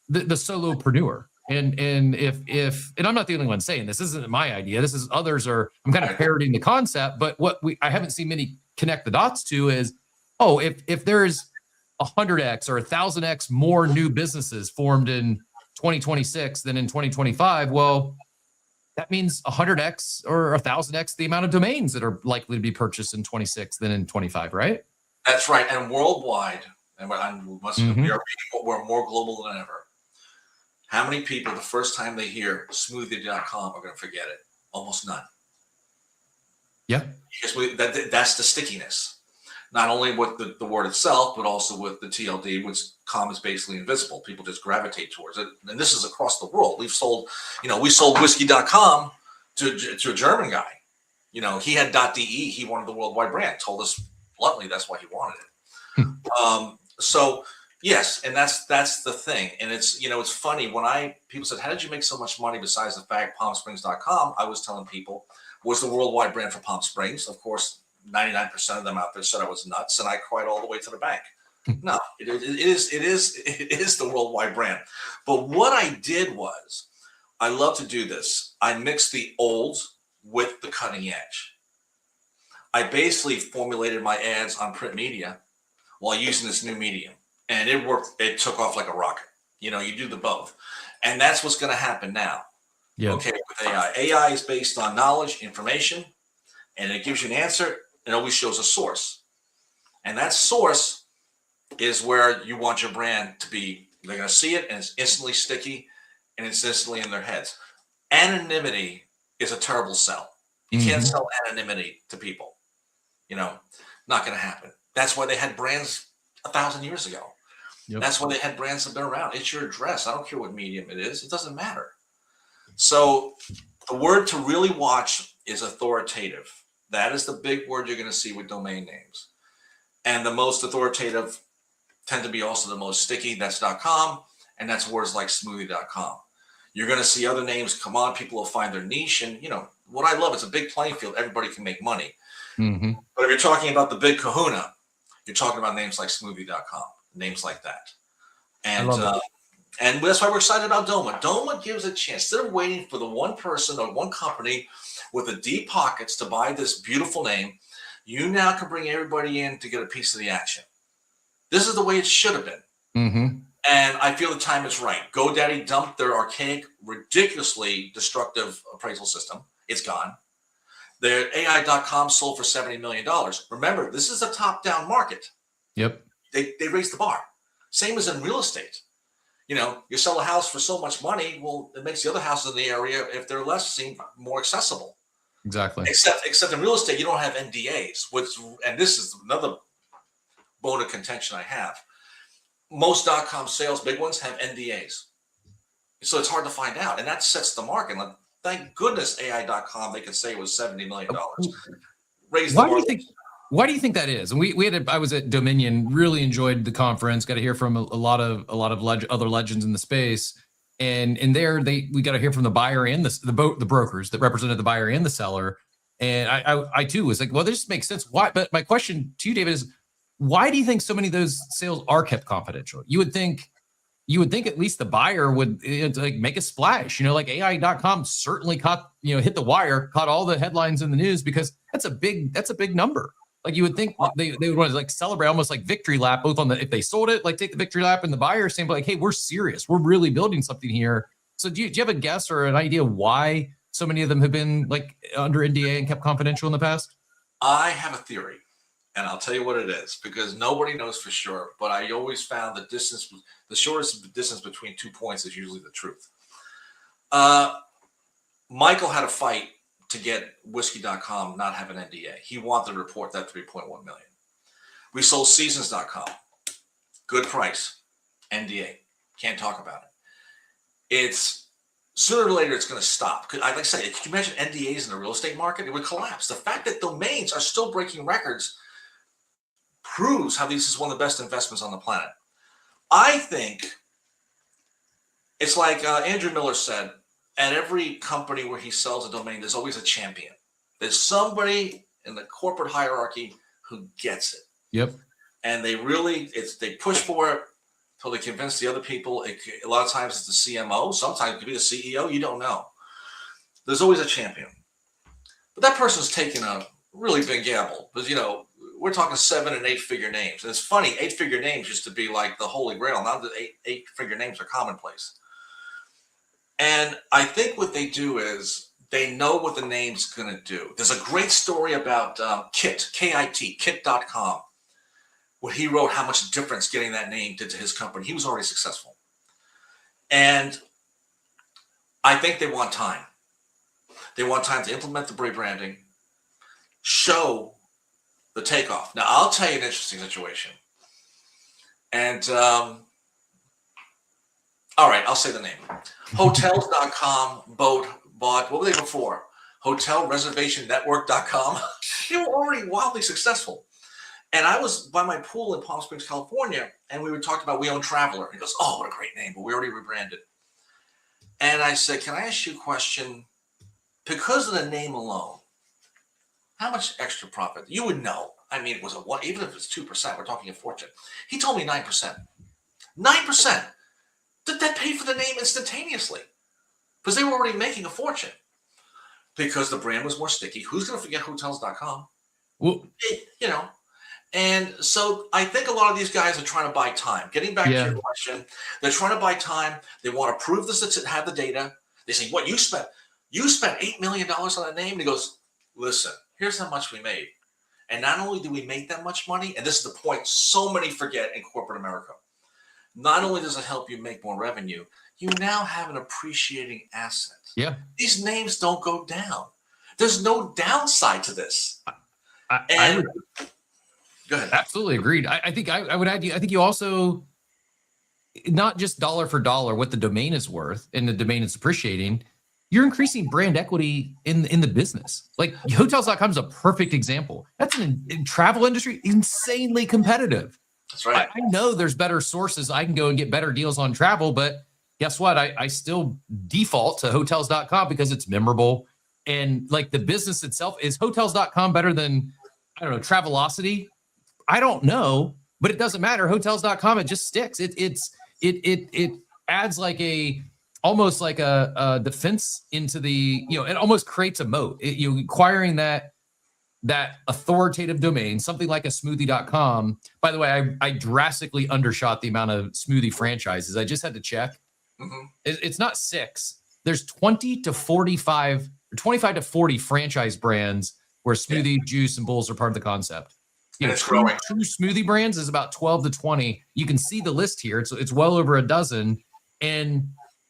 the solopreneur. And if I'm not the only one saying this isn't my idea. This is I'm kind of parroting the concept, but I haven't seen many connect the dots to is, if there's 100x or 1,000x more new businesses formed in 2026 than in 2025, well, that means 100x or 1,000x the amount of domains that are likely to be purchased in 26 than in 25, right? That's right. And worldwide, and we're more global than ever. How many people, the first time they hear smoothie.com, are going to forget it? Almost none. Yeah. Because that's the stickiness. Not only with the word itself, but also with the TLD, which com is basically invisible. People just gravitate towards it. And this is across the world. We sold whiskey.com to a German guy. He had .de. He wanted the worldwide brand. Told us bluntly that's why he wanted it. So yes, and that's the thing. And it's funny when people said, how did you make so much money besides the fact PalmSprings.com? I was telling people was the worldwide brand for Palm Springs. Of course, 99% of them out there said I was nuts, and I cried all the way to the bank. No, it is the worldwide brand. But what I did was, I love to do this. I mixed the old with the cutting edge. I basically formulated my ads on print media while using this new medium, and it worked. It took off like a rocket. You do the both, and that's what's going to happen now. Yeah. Okay, with AI. AI is based on knowledge, information, and it gives you an answer. It always shows a source. And that source is where you want your brand to be. They're going to see it, and it's instantly sticky, and it's instantly in their heads. Anonymity is a terrible sell. You can't sell anonymity to people. Not going to happen. That's why they had brands 1,000 years ago. Yep. That's why they had brands that have been around. It's your address. I don't care what medium it is. It doesn't matter. So the word to really watch is authoritative. That is the big word you're going to see with domain names. And the most authoritative tend to be also the most sticky. That's .com. And that's words like smoothie.com. You're going to see other names come on. People will find their niche. And, what I love, it's a big playing field. Everybody can make money. Mm-hmm. But if you're talking about the big kahuna, you're talking about names like smoothie.com, names like that. And and that's why we're excited about Doma. Doma gives a chance. Instead of waiting for the one person or one company with the deep pockets to buy this beautiful name. You now can bring everybody in to get a piece of the action. This is the way it should have been. Mm-hmm. And I feel the time is right. GoDaddy dumped their archaic, ridiculously destructive appraisal system. It's gone. Their AI.com sold for $70 million. Remember, this is a top-down market. Yep. They raised the bar. Same as in real estate. You sell a house for so much money, well, it makes the other houses in the area, if they're less, seem more accessible. Exactly. Except in real estate, you don't have NDAs, and this is another bone of contention I have. Most .com sales, big ones, have NDAs. So it's hard to find out. And that sets the market. Like, thank goodness AI.com, they could say it was $70 million. Why do you think that is? And I was at Dominion, really enjoyed the conference, got to hear from a lot of other legends in the space. And there we got to hear from the buyer and the brokers that represented the buyer and the seller. And I too was like, well, this makes sense. Why? But my question to you, David, is why do you think so many of those sales are kept confidential? You would think at least the buyer would like make a splash, like AI.com certainly hit the wire, caught all the headlines in the news because that's a big number. Like you would think they would want to like celebrate almost like victory lap, both on if they sold it, like take the victory lap, and the buyer saying like, hey, we're serious. We're really building something here. So do you have a guess or an idea why so many of them have been like under NDA and kept confidential in the past? I have a theory, and I'll tell you what it is because nobody knows for sure. But I always found the shortest distance between 2 points is usually the truth. Michael had a fight to get whiskey.com not have an NDA. He wanted to report that 3.1 million. We sold seasons.com. Good price. NDA. Can't talk about it. It's sooner or later it's going to stop. Like I said, can you imagine NDAs in the real estate market? It would collapse. The fact that domains are still breaking records proves how this is one of the best investments on the planet. I think it's like Andrew Miller said, at every company where he sells a domain, there's always a champion. There's somebody in the corporate hierarchy who gets it. Yep. And they push for it until they convince the other people. A lot of times it's the CMO. Sometimes it could be the CEO. You don't know. There's always a champion. But that person's taking a really big gamble because, we're talking 7 and 8 figure names. And it's funny, 8 figure names used to be like the holy grail. Now the eight figure names are commonplace. And I think what they do is they know what the name's going to do. There's a great story about Kit, K-I-T, Kit.com, where he wrote how much difference getting that name did to his company. He was already successful. And I think they want time. They want time to implement the rebranding, show the takeoff. Now, I'll tell you an interesting situation. And all right, I'll say the name. Hotels.com bought, what were they before? Hotelreservationnetwork.com. They were already wildly successful. And I was by my pool in Palm Springs, California, and we were talking about We Own Traveler. He goes, oh, what a great name, but we already rebranded. And I said, can I ask you a question? Because of the name alone, how much extra profit? You would know. I mean, it was even if it's 2%, we're talking a fortune. He told me 9%. 9%. Did that pay for the name instantaneously? Because they were already making a fortune. Because the brand was more sticky. Who's going to forget hotels.com? Well, And so I think a lot of these guys are trying to buy time. Getting back to your question, they're trying to buy time. They want to prove this, to have the data. They say, what, you spent $8 million on a name? And he goes, listen, here's how much we made. And not only do we make that much money, and this is the point so many forget in corporate America, not only does it help you make more revenue, you now have an appreciating asset. Yeah. These names don't go down. There's no downside to this. I would, go ahead. Absolutely agreed. I think I would add, I think you also, not just dollar for dollar what the domain is worth and the domain is appreciating, you're increasing brand equity in the business. Like hotels.com is a perfect example. That's in travel industry, insanely competitive. That's right. I know there's better sources. I can go and get better deals on travel, but guess what? I still default to hotels.com because it's memorable. And like the business itself, is hotels.com better than, I don't know, Travelocity? I don't know, but it doesn't matter. Hotels.com, it just sticks. It adds like a almost like a defense into the, it almost creates a moat. You acquiring that authoritative domain, something like a smoothie.com. By the way, I drastically undershot the amount of smoothie franchises. I just had to check. It's not 6. There's 20 to 45 or 25 to 40 franchise brands where smoothie, juice, and bowls are part of the concept. True smoothie brands is about 12 to 20. You can see the list here. It's well over a dozen. And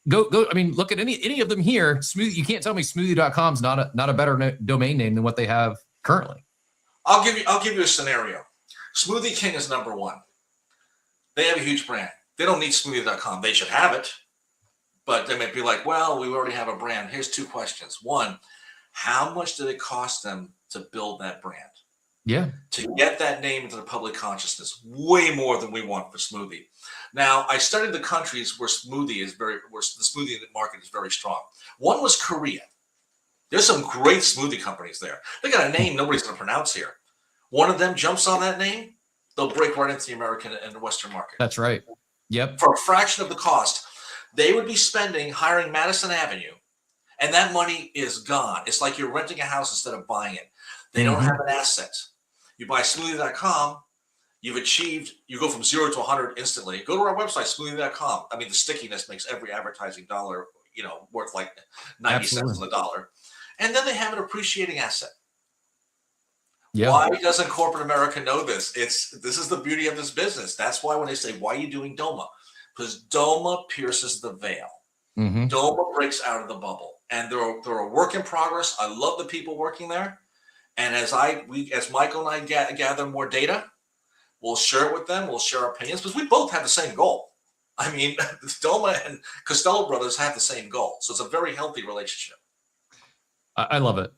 go. I mean, look at any of them here. Smoothie. You can't tell me smoothie.com is not a better domain name than what they have currently. I'll give you a scenario. Smoothie King is number 1. They have a huge brand. They don't need smoothie.com. They should have it. But they might be like, well, we already have a brand. Here's 2 questions. 1, how much did it cost them to build that brand? Yeah. To get that name into the public consciousness, way more than we want for smoothie. Now, I studied the countries where the smoothie market is very strong. One was Korea. There's some great smoothie companies there. They got a name nobody's going to pronounce here. One of them jumps on that name, they'll break right into the American and the Western market. That's right. Yep. For a fraction of the cost, they would be hiring Madison Avenue, and that money is gone. It's like you're renting a house instead of buying it. They don't have an asset. You buy smoothie.com, you go from 0 to 100 instantly. Go to our website, smoothie.com. I mean, the stickiness makes every advertising dollar, worth like 90 cents on the dollar. And then they have an appreciating asset. Yeah. Why doesn't corporate America know this? This is the beauty of this business. That's why when they say, why are you doing Doma? Because Doma pierces the veil. Doma breaks out of the bubble. And they're a work in progress. I love the people working there. And as Michael and I gather more data, we'll share it with them. We'll share our opinions because we both have the same goal. I mean, Doma and Castello Brothers have the same goal. So it's a very healthy relationship. I love it.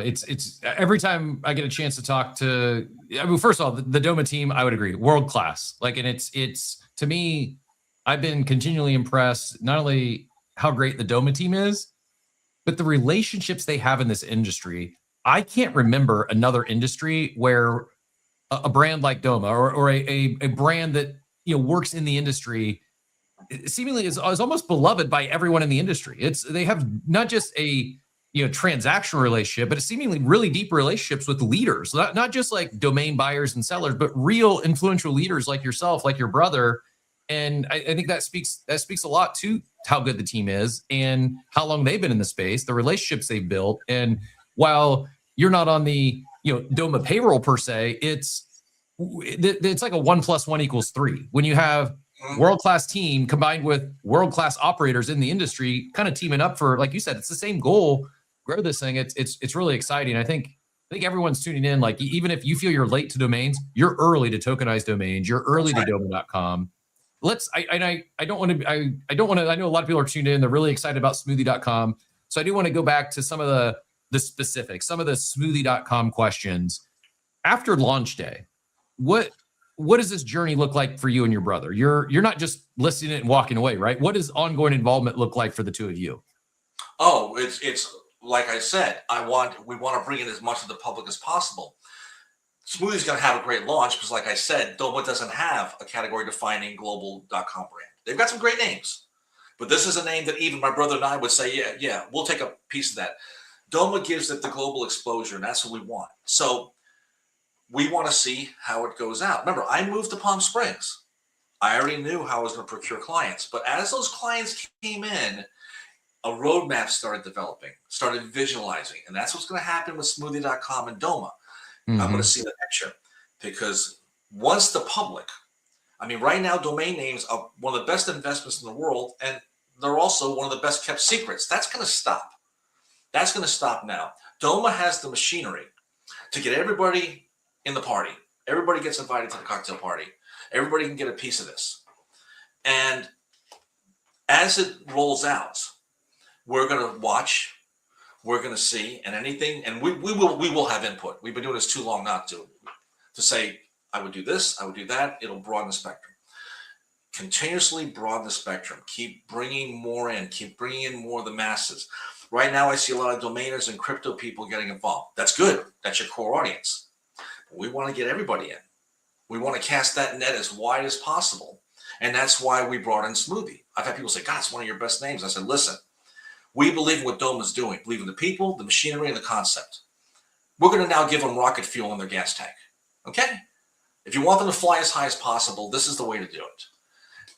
It's every time I get a chance to talk to, first of all, the Doma team, I would agree, world class. And it's to me, I've been continually impressed, not only how great the Doma team is, but the relationships they have in this industry. I can't remember another industry where a brand like Doma or a brand that works in the industry seemingly is almost beloved by everyone in the industry. They have not just a transactional relationship, but it's seemingly really deep relationships with leaders, not just like domain buyers and sellers, but real influential leaders like yourself, like your brother. And I think that speaks a lot to how good the team is and how long they've been in the space, the relationships they've built. And while you're not on the Doma payroll per se, it's like a 1 + 1 = 3. When you have world-class team combined with world-class operators in the industry, kind of teaming up for, like you said, it's the same goal. Grow this thing. It's really exciting. I think everyone's tuning in. Like, even if you feel you're late to domains, you're early to tokenized domains. You're early to Doma.com. I know a lot of people are tuned in. They're really excited about smoothie.com. So I do want to go back to some of the specifics, some of the smoothie.com questions. After launch day, what does this journey look like for you and your brother? You're not just listing it and walking away, right? What does ongoing involvement look like for the two of you? Oh, it's like I said, we want to bring in as much of the public as possible. Smoothie's going to have a great launch because, like I said, Doma doesn't have a category-defining global.com brand. They've got some great names, but this is a name that even my brother and I would say, yeah, we'll take a piece of that. Doma gives it the global exposure, and that's what we want. So we want to see how it goes out. Remember, I moved to Palm Springs. I already knew how I was going to procure clients, but as those clients came in, a roadmap started developing, started visualizing, and that's what's going to happen with smoothie.com and Doma. I'm going to see the picture because once the public, right now, domain names are one of the best investments in the world, and they're also one of the best kept secrets. That's going to stop. That's going to stop now. Doma has the machinery to get everybody in the party. Everybody gets invited to the cocktail party. Everybody can get a piece of this. And as it rolls out, we're going to watch. We're going to see, and anything, and we will have input. We've been doing this too long not to say, I would do this, I would do that. It'll broaden the spectrum. Continuously broaden the spectrum. Keep bringing more in. Keep bringing in more of the masses. Right now, I see a lot of domainers and crypto people getting involved. That's good. That's your core audience. But we want to get everybody in. We want to cast that net as wide as possible, and that's why we brought in Smoothie. I've had people say, God, it's one of your best names. I said, listen, we believe in what Doma's doing, believe in the people, the machinery, and the concept. We're going to now give them rocket fuel in their gas tank. Okay? If you want them to fly as high as possible, this is the way to do it.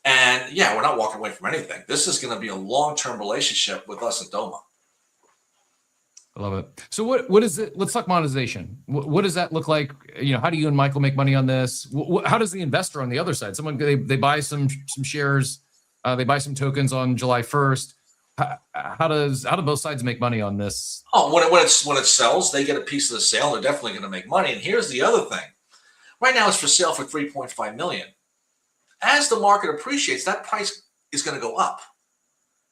And yeah, we're not walking away from anything. This is going to be a long-term relationship with us and Doma. I love it. So what is it? Let's talk monetization. What does that look like? How do you and Michael make money on this? How does the investor on the other side, someone they buy some shares, they buy some tokens on July 1st. How do both sides make money on this? Oh, when it sells, they get a piece of the sale. They're definitely going to make money. And here's the other thing. Right now, it's for sale for $3.5 million. As the market appreciates, that price is going to go up.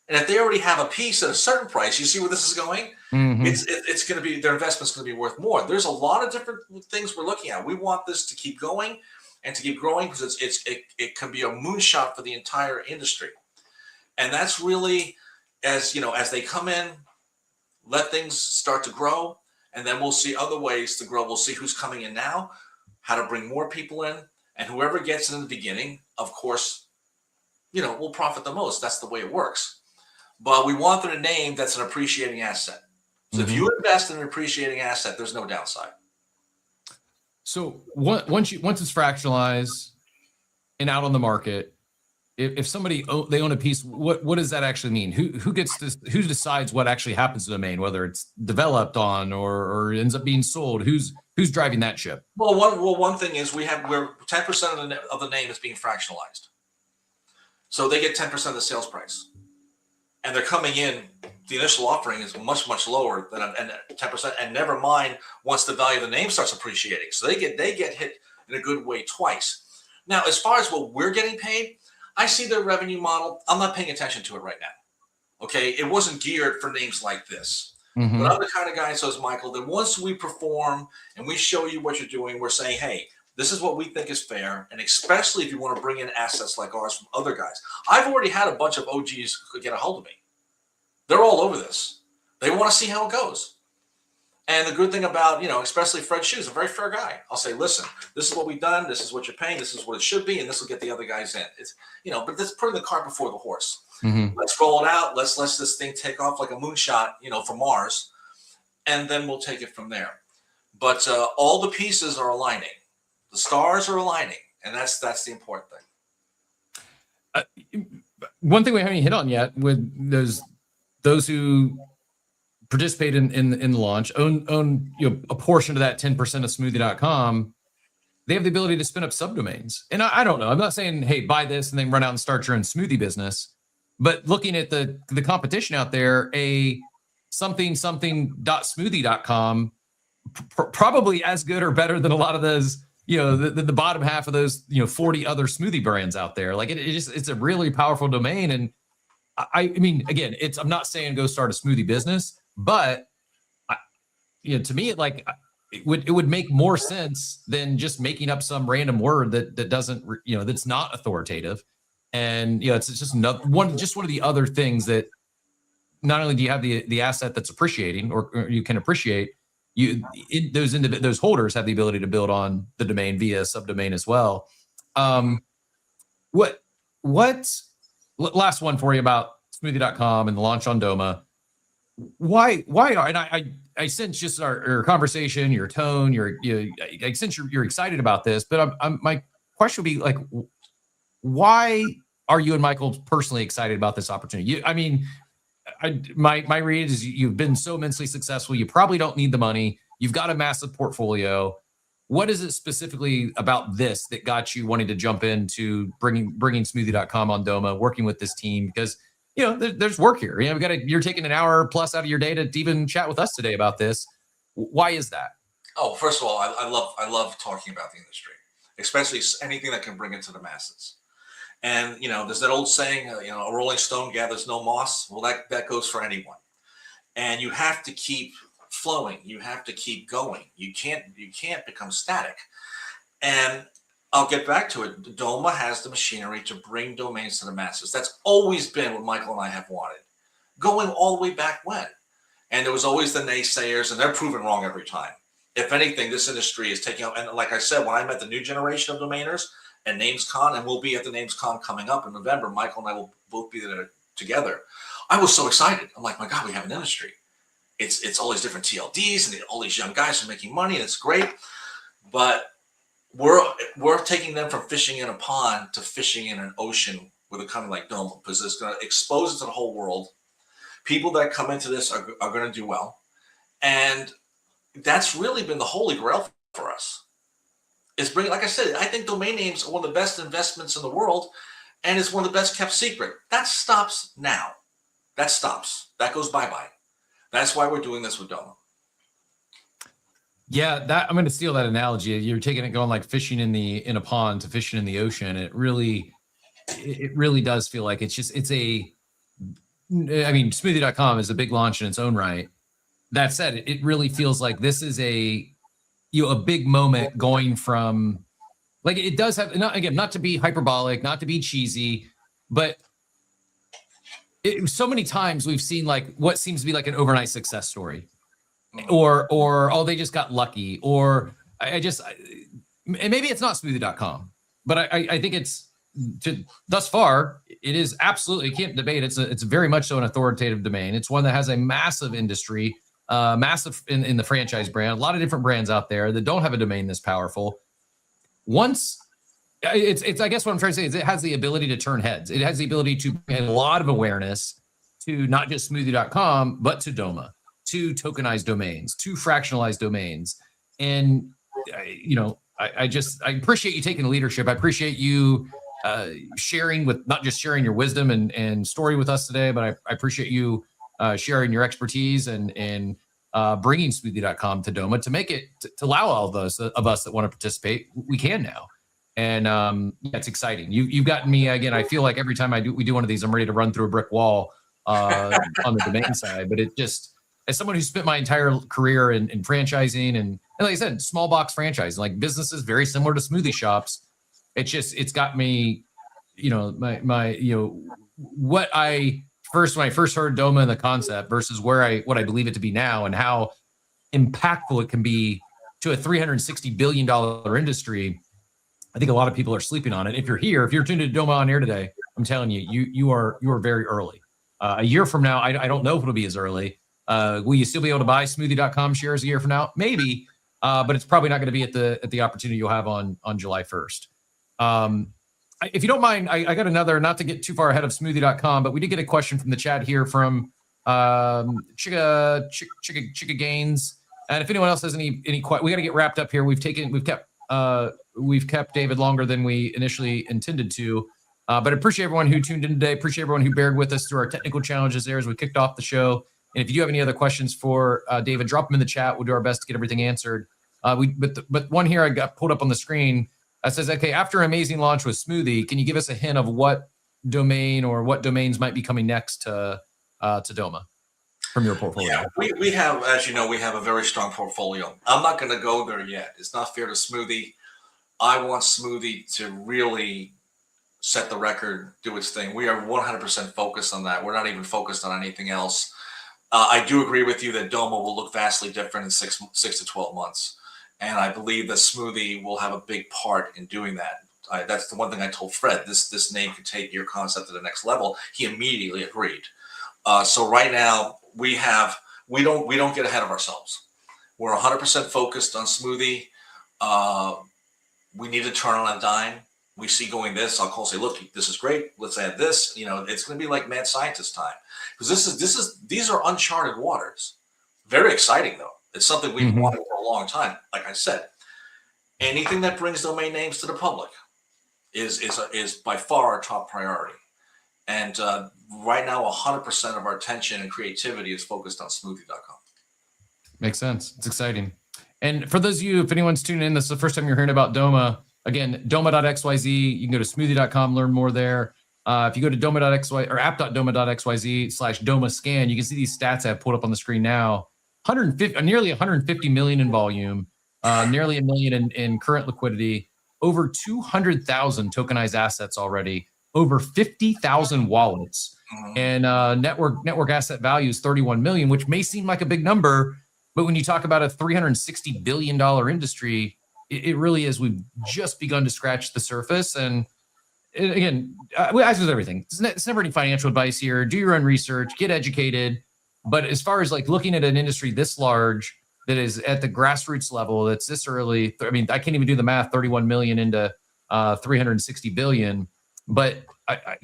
And if they already have a piece at a certain price, you see where this is going? Mm-hmm. It's going to be, their investment's going to be worth more. There's a lot of different things we're looking at. We want this to keep going and to keep growing because it can be a moonshot for the entire industry. And that's really, as they come in, let things start to grow, and then we'll see other ways to grow. We'll see who's coming in now, how to bring more people in, and whoever gets in the beginning, of course, will profit the most. That's the way it works. But we want a name that's an appreciating asset. So if you invest in an appreciating asset, there's no downside. So once it's fractionalized and out on the market, if somebody they own a piece, what does that actually mean? Who gets this? Who decides what actually happens to the domain, whether it's developed on or ends up being sold? Who's driving that ship? Well, one thing is we're 10% of the name is being fractionalized, so they get 10% of the sales price, and they're coming in. The initial offering is much lower than 10%, and never mind once the value of the name starts appreciating. So they get hit in a good way twice. Now, as far as what we're getting paid, I see their revenue model. I'm not paying attention to it right now. Okay, it wasn't geared for names like this. Mm-hmm. But I'm the kind of guy, so is Michael, that once we perform and we show you what you're doing, we're saying, hey, this is what we think is fair, and especially if you want to bring in assets like ours from other guys. I've already had a bunch of OGs get a hold of me. They're all over this. They want to see how it goes. And the good thing about, especially Fred Shoe's a very fair guy. I'll say, listen, this is what we've done. This is what you're paying. This is what it should be. And this will get the other guys in. It's, but that's putting the cart before the horse. Mm-hmm. Let's roll it out. Let's let this thing take off like a moonshot, from Mars. And then we'll take it from there. But all the pieces are aligning. The stars are aligning. And that's the important thing. One thing we haven't hit on yet with those who participate in the launch, own a portion of that 10% of smoothie.com, they have the ability to spin up subdomains. And I don't know. I'm not saying, hey, buy this and then run out and start your own smoothie business. But looking at the competition out there, a something.smoothie.com, probably as good or better than a lot of those, the bottom half of those, 40 other smoothie brands out there. Like it's a really powerful domain. And I mean, again, I'm not saying go start a smoothie business, but to me, it would make more sense than just making up some random word that doesn't, that's not authoritative. And it's just one of the other things that not only do you have the asset that's appreciating or you can appreciate, those holders have the ability to build on the domain via subdomain as well. Last one for you about smoothie.com and the launch on Doma. Why are, and I sense just our conversation, your tone, I sense you're excited about this, but my question would be why are you and Michael personally excited about this opportunity? My read is you've been so immensely successful. You probably don't need the money. You've got a massive portfolio. What is it specifically about this that got you wanting to jump into bringing smoothie.com on Doma, working with this team? Because there's work here. You're taking an hour plus out of your day to even chat with us today about this. Why is that? Oh, first of all, I love talking about the industry, especially anything that can bring it to the masses. And there's that old saying, a rolling stone gathers no moss. Well, that goes for anyone. And you have to keep flowing. You have to keep going. You can't become static. And I'll get back to it. Doma has the machinery to bring domains to the masses. That's always been what Michael and I have wanted, going all the way back when. And there was always the naysayers, and they're proven wrong every time. If anything, this industry is taking up. And like I said, when I met the new generation of domainers, and NamesCon, and we'll be at the NamesCon coming up in November. Michael and I will both be there together. I was so excited. I'm like, my God, we have an industry. It's all these different TLDs and all these young guys are making money, and it's great. But we're taking them from fishing in a pond to fishing in an ocean with a company like Doma, because it's going to expose it to the whole world. People that come into this are going to do well. And that's really been the holy grail for us. It's bringing, like I said, I think domain names are one of the best investments in the world, and it's one of the best kept secret. That stops now. That stops. That goes bye-bye. That's why we're doing this with Doma. Yeah, that I'm going to steal that analogy. You're taking it going like fishing in a pond to fishing in the ocean. It really does feel like smoothie.com is a big launch in its own right. That said, it really feels like this is a big moment going from, like, it does have, not to be hyperbolic, not to be cheesy, but so many times we've seen like what seems to be like an overnight success story, or oh, they just got lucky, or and maybe it's not smoothie.com, but I think it's, thus far, it is absolutely, you can't debate. It's very much so an authoritative domain. It's one that has a massive industry, massive in the franchise brand, a lot of different brands out there that don't have a domain this powerful. Once it's I guess what I'm trying to say is it has the ability to turn heads. It has the ability to bring a lot of awareness to not just smoothie.com, but to Doma, to tokenized domains, to fractionalized domains. And I appreciate you taking the leadership. I appreciate you sharing not just sharing your wisdom and story with us today, but I appreciate you sharing your expertise and bringing smoothie.com to Doma to make it, to allow all of those of us that want to participate, we can now. And it's exciting. You've gotten me again. I feel like every time we do one of these, I'm ready to run through a brick wall on the domain side. But it just, as someone who spent my entire career in franchising and like I said, small box franchising, like businesses very similar to smoothie shops, it's got me, what I first, when I first heard Doma and the concept versus what I believe it to be now, and how impactful it can be to a $360 billion industry. I think a lot of people are sleeping on it. If you're tuned to Doma OnAir today, I'm telling you, you are very early. A year from now, I don't know if it'll be as early. Will you still be able to buy smoothie.com shares a year from now? Maybe, but it's probably not going to be at the opportunity you'll have on July 1st. If you don't mind, I got another, not to get too far ahead of smoothie.com, but we did get a question from the chat here from Chica Gaines. And if anyone else has any we got to get wrapped up here. We've kept David longer than we initially intended to, but I appreciate everyone who tuned in today. Appreciate everyone who bared with us through our technical challenges there as we kicked off the show. And if you do have any other questions for David, drop them in the chat. We'll do our best to get everything answered. But one here I got pulled up on the screen that says, okay, after an amazing launch with Smoothie, can you give us a hint of what domain or what domains might be coming next to Doma from your portfolio? Yeah, we have, as you know, we have a very strong portfolio. I'm not going to go there yet. It's not fair to Smoothie. I want Smoothie to really set the record, do its thing. We are 100% focused on that. We're not even focused on anything else. I do agree with you that Doma will look vastly different in 6 to 12 months. And I believe that Smoothie will have a big part in doing that. That's the one thing I told Fred, this name could take your concept to the next level. He immediately agreed. So right now we don't get ahead of ourselves. We're 100% focused on Smoothie. We need to turn on a dime. We see going this, I'll call, say, look, this is great. Let's add this. It's going to be like mad scientist time, because these are uncharted waters. Very exciting though. It's something we've wanted for a long time. Like I said, anything that brings domain names to the public is by far our top priority. And right now, 100% of our attention and creativity is focused on smoothie.com. Makes sense. It's exciting. And for those of you, if anyone's tuning in, this is the first time you're hearing about Doma. Again, doma.xyz. You can go to smoothie.com, learn more there. If you go to doma.xyz or app.doma.xyz/Doma scan, you can see these stats I have pulled up on the screen now. Nearly 150 million in volume, nearly $1 million in current liquidity, over 200,000 tokenized assets already, over 50,000 wallets, and network asset value is 31 million, which may seem like a big number, but when you talk about a $360 billion industry, it really is. We've just begun to scratch the surface. And again, as with everything, it's never any financial advice here. Do your own research, get educated. But as far as like looking at an industry this large that is at the grassroots level, that's this early, I mean, I can't even do the math, 31 million into 360 billion. But I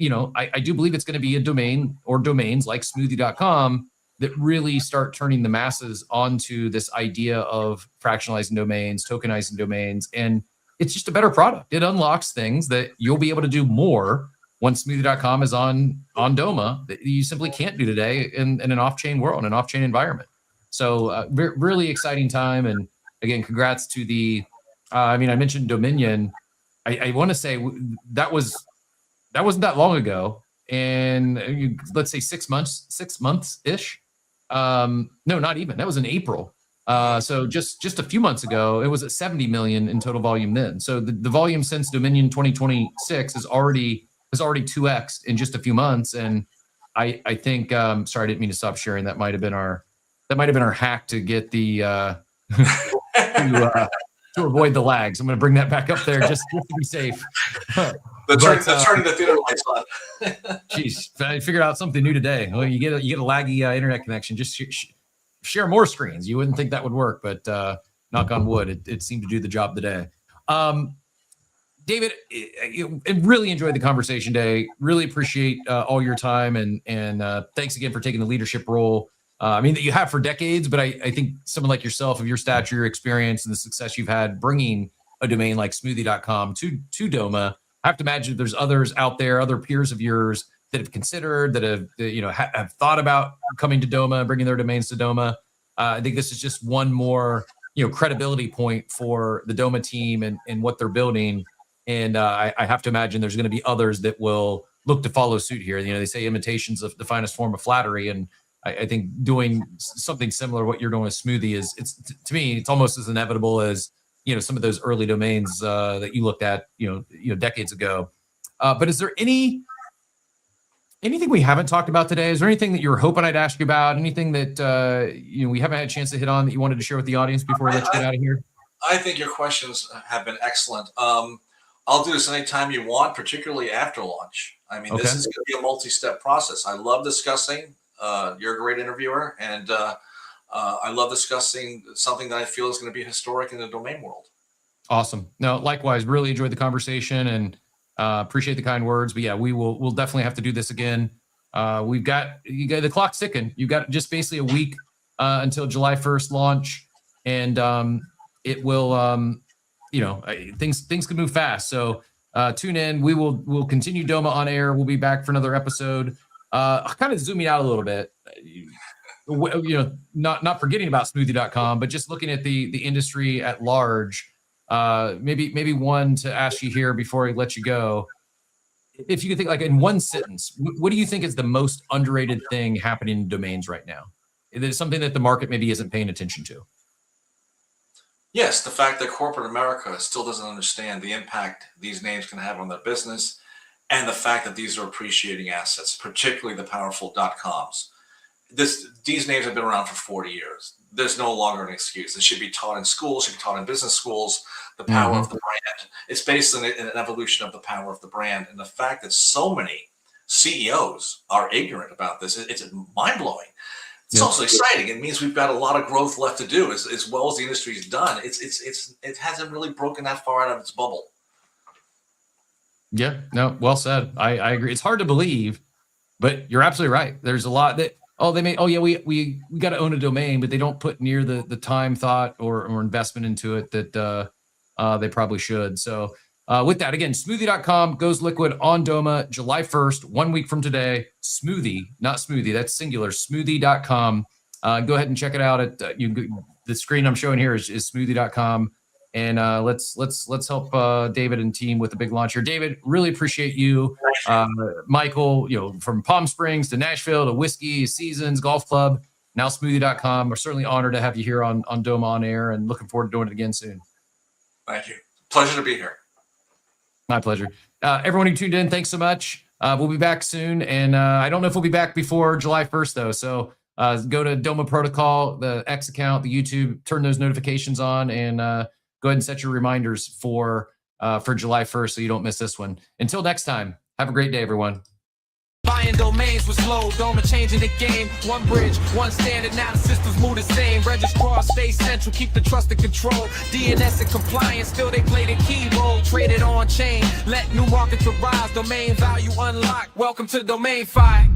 do believe it's going to be a domain or domains like smoothie.com that really start turning the masses onto this idea of fractionalizing domains, tokenizing domains, and it's just a better product. It unlocks things that you'll be able to do more once smoothie.com is on Doma that you simply can't do today in an off-chain world, an off-chain environment. So really exciting time. And again, congrats to the, I mentioned Dominion. I want to say that wasn't that long ago. And let's say 6 months-ish. No, not even. That was in April. So just a few months ago, it was at 70 million in total volume then. So the volume since Dominion 2026 is already 2x in just a few months. And I think, sorry, I didn't mean to stop sharing. That might have been our hack to get the to avoid the lags. I'm going to bring that back up there just to be safe. Turning the theater lights on. Geez, I figured out something new today. Well, you get a laggy internet connection. Just share more screens. You wouldn't think that would work, but knock on wood, it seemed to do the job today. David, I really enjoyed the conversation today. Really appreciate all your time, and thanks again for taking the leadership role. That you have for decades, but I think someone like yourself, of your stature, your experience, and the success you've had bringing a domain like smoothie.com to Doma, I have to imagine there's others out there, other peers of yours that have considered, that have thought about coming to Doma, bringing their domains to Doma. I think this is just one more credibility point for the Doma team and what they're building. And I have to imagine there's going to be others that will look to follow suit here. They say imitation's the finest form of flattery, and I think doing something similar what you're doing with Smoothie it's to me, it's almost as inevitable as some of those early domains that you looked at decades ago. But is there anything we haven't talked about today? Is there anything that you were hoping I'd ask you about? Anything that we haven't had a chance to hit on that you wanted to share with the audience before we let you get out of here? I think your questions have been excellent. I'll do this anytime you want, particularly after launch. Okay. This is going to be a multi-step process. I love discussing. You're a great interviewer, and I love discussing something that I feel is going to be historic in the domain world. Awesome. No, likewise, really enjoyed the conversation and appreciate the kind words. But yeah, we'll definitely have to do this again. You got the clock's ticking. You've got just basically a week until July 1st launch, and it will things can move fast. So tune in. We'll continue Doma on air. We'll be back for another episode. Kind of zooming out a little bit, not forgetting about smoothie.com, but just looking at the industry at large. Maybe one to ask you here before I let you go. If you could think like in one sentence, what do you think is the most underrated thing happening in domains right now? Is it something that the market maybe isn't paying attention to? Yes, the fact that corporate America still doesn't understand the impact these names can have on their business, and the fact that these are appreciating assets, particularly the powerful .coms. These names have been around for 40 years. There's no longer an excuse. It should be taught in schools, should be taught in business schools, the power of the brand. It's based on an evolution of the power of the brand. And the fact that so many CEOs are ignorant about this, it's mind-blowing. It's also exciting. It means we've got a lot of growth left to do, as well as the industry's done. It hasn't really broken that far out of its bubble. Yeah, no, well said. I agree. It's hard to believe, but you're absolutely right. There's a lot that we got to own a domain, but they don't put near the time, thought, or investment into it that they probably should. So with that, again, smoothie.com goes liquid on Doma July 1st, 1 week from today. Smoothie, not smoothie, that's singular, smoothie.com. Go ahead and check it out. The screen I'm showing here is smoothie.com. And let's help David and team with the big launch here. David, really appreciate you. Michael, from Palm Springs to Nashville to Whiskey, Seasons, Golf Club, now smoothie.com. We're certainly honored to have you here on Doma on Air, and looking forward to doing it again soon. Thank you. Pleasure to be here. My pleasure. Everyone who tuned in, thanks so much. We'll be back soon. And I don't know if we'll be back before July 1st, though. So go to Doma Protocol, the X account, the YouTube, turn those notifications on, and go ahead and set your reminders for July 1st so you don't miss this one. Until next time, have a great day, everyone. Buying domains was slow, Doma changing the game. One bridge, one standard, now the systems move the same. Registrar, stay central, keep the trust and control. DNS and compliance, still they play the key role. Traded on chain, let new markets arise. Domain value unlocked, welcome to Domain Fi.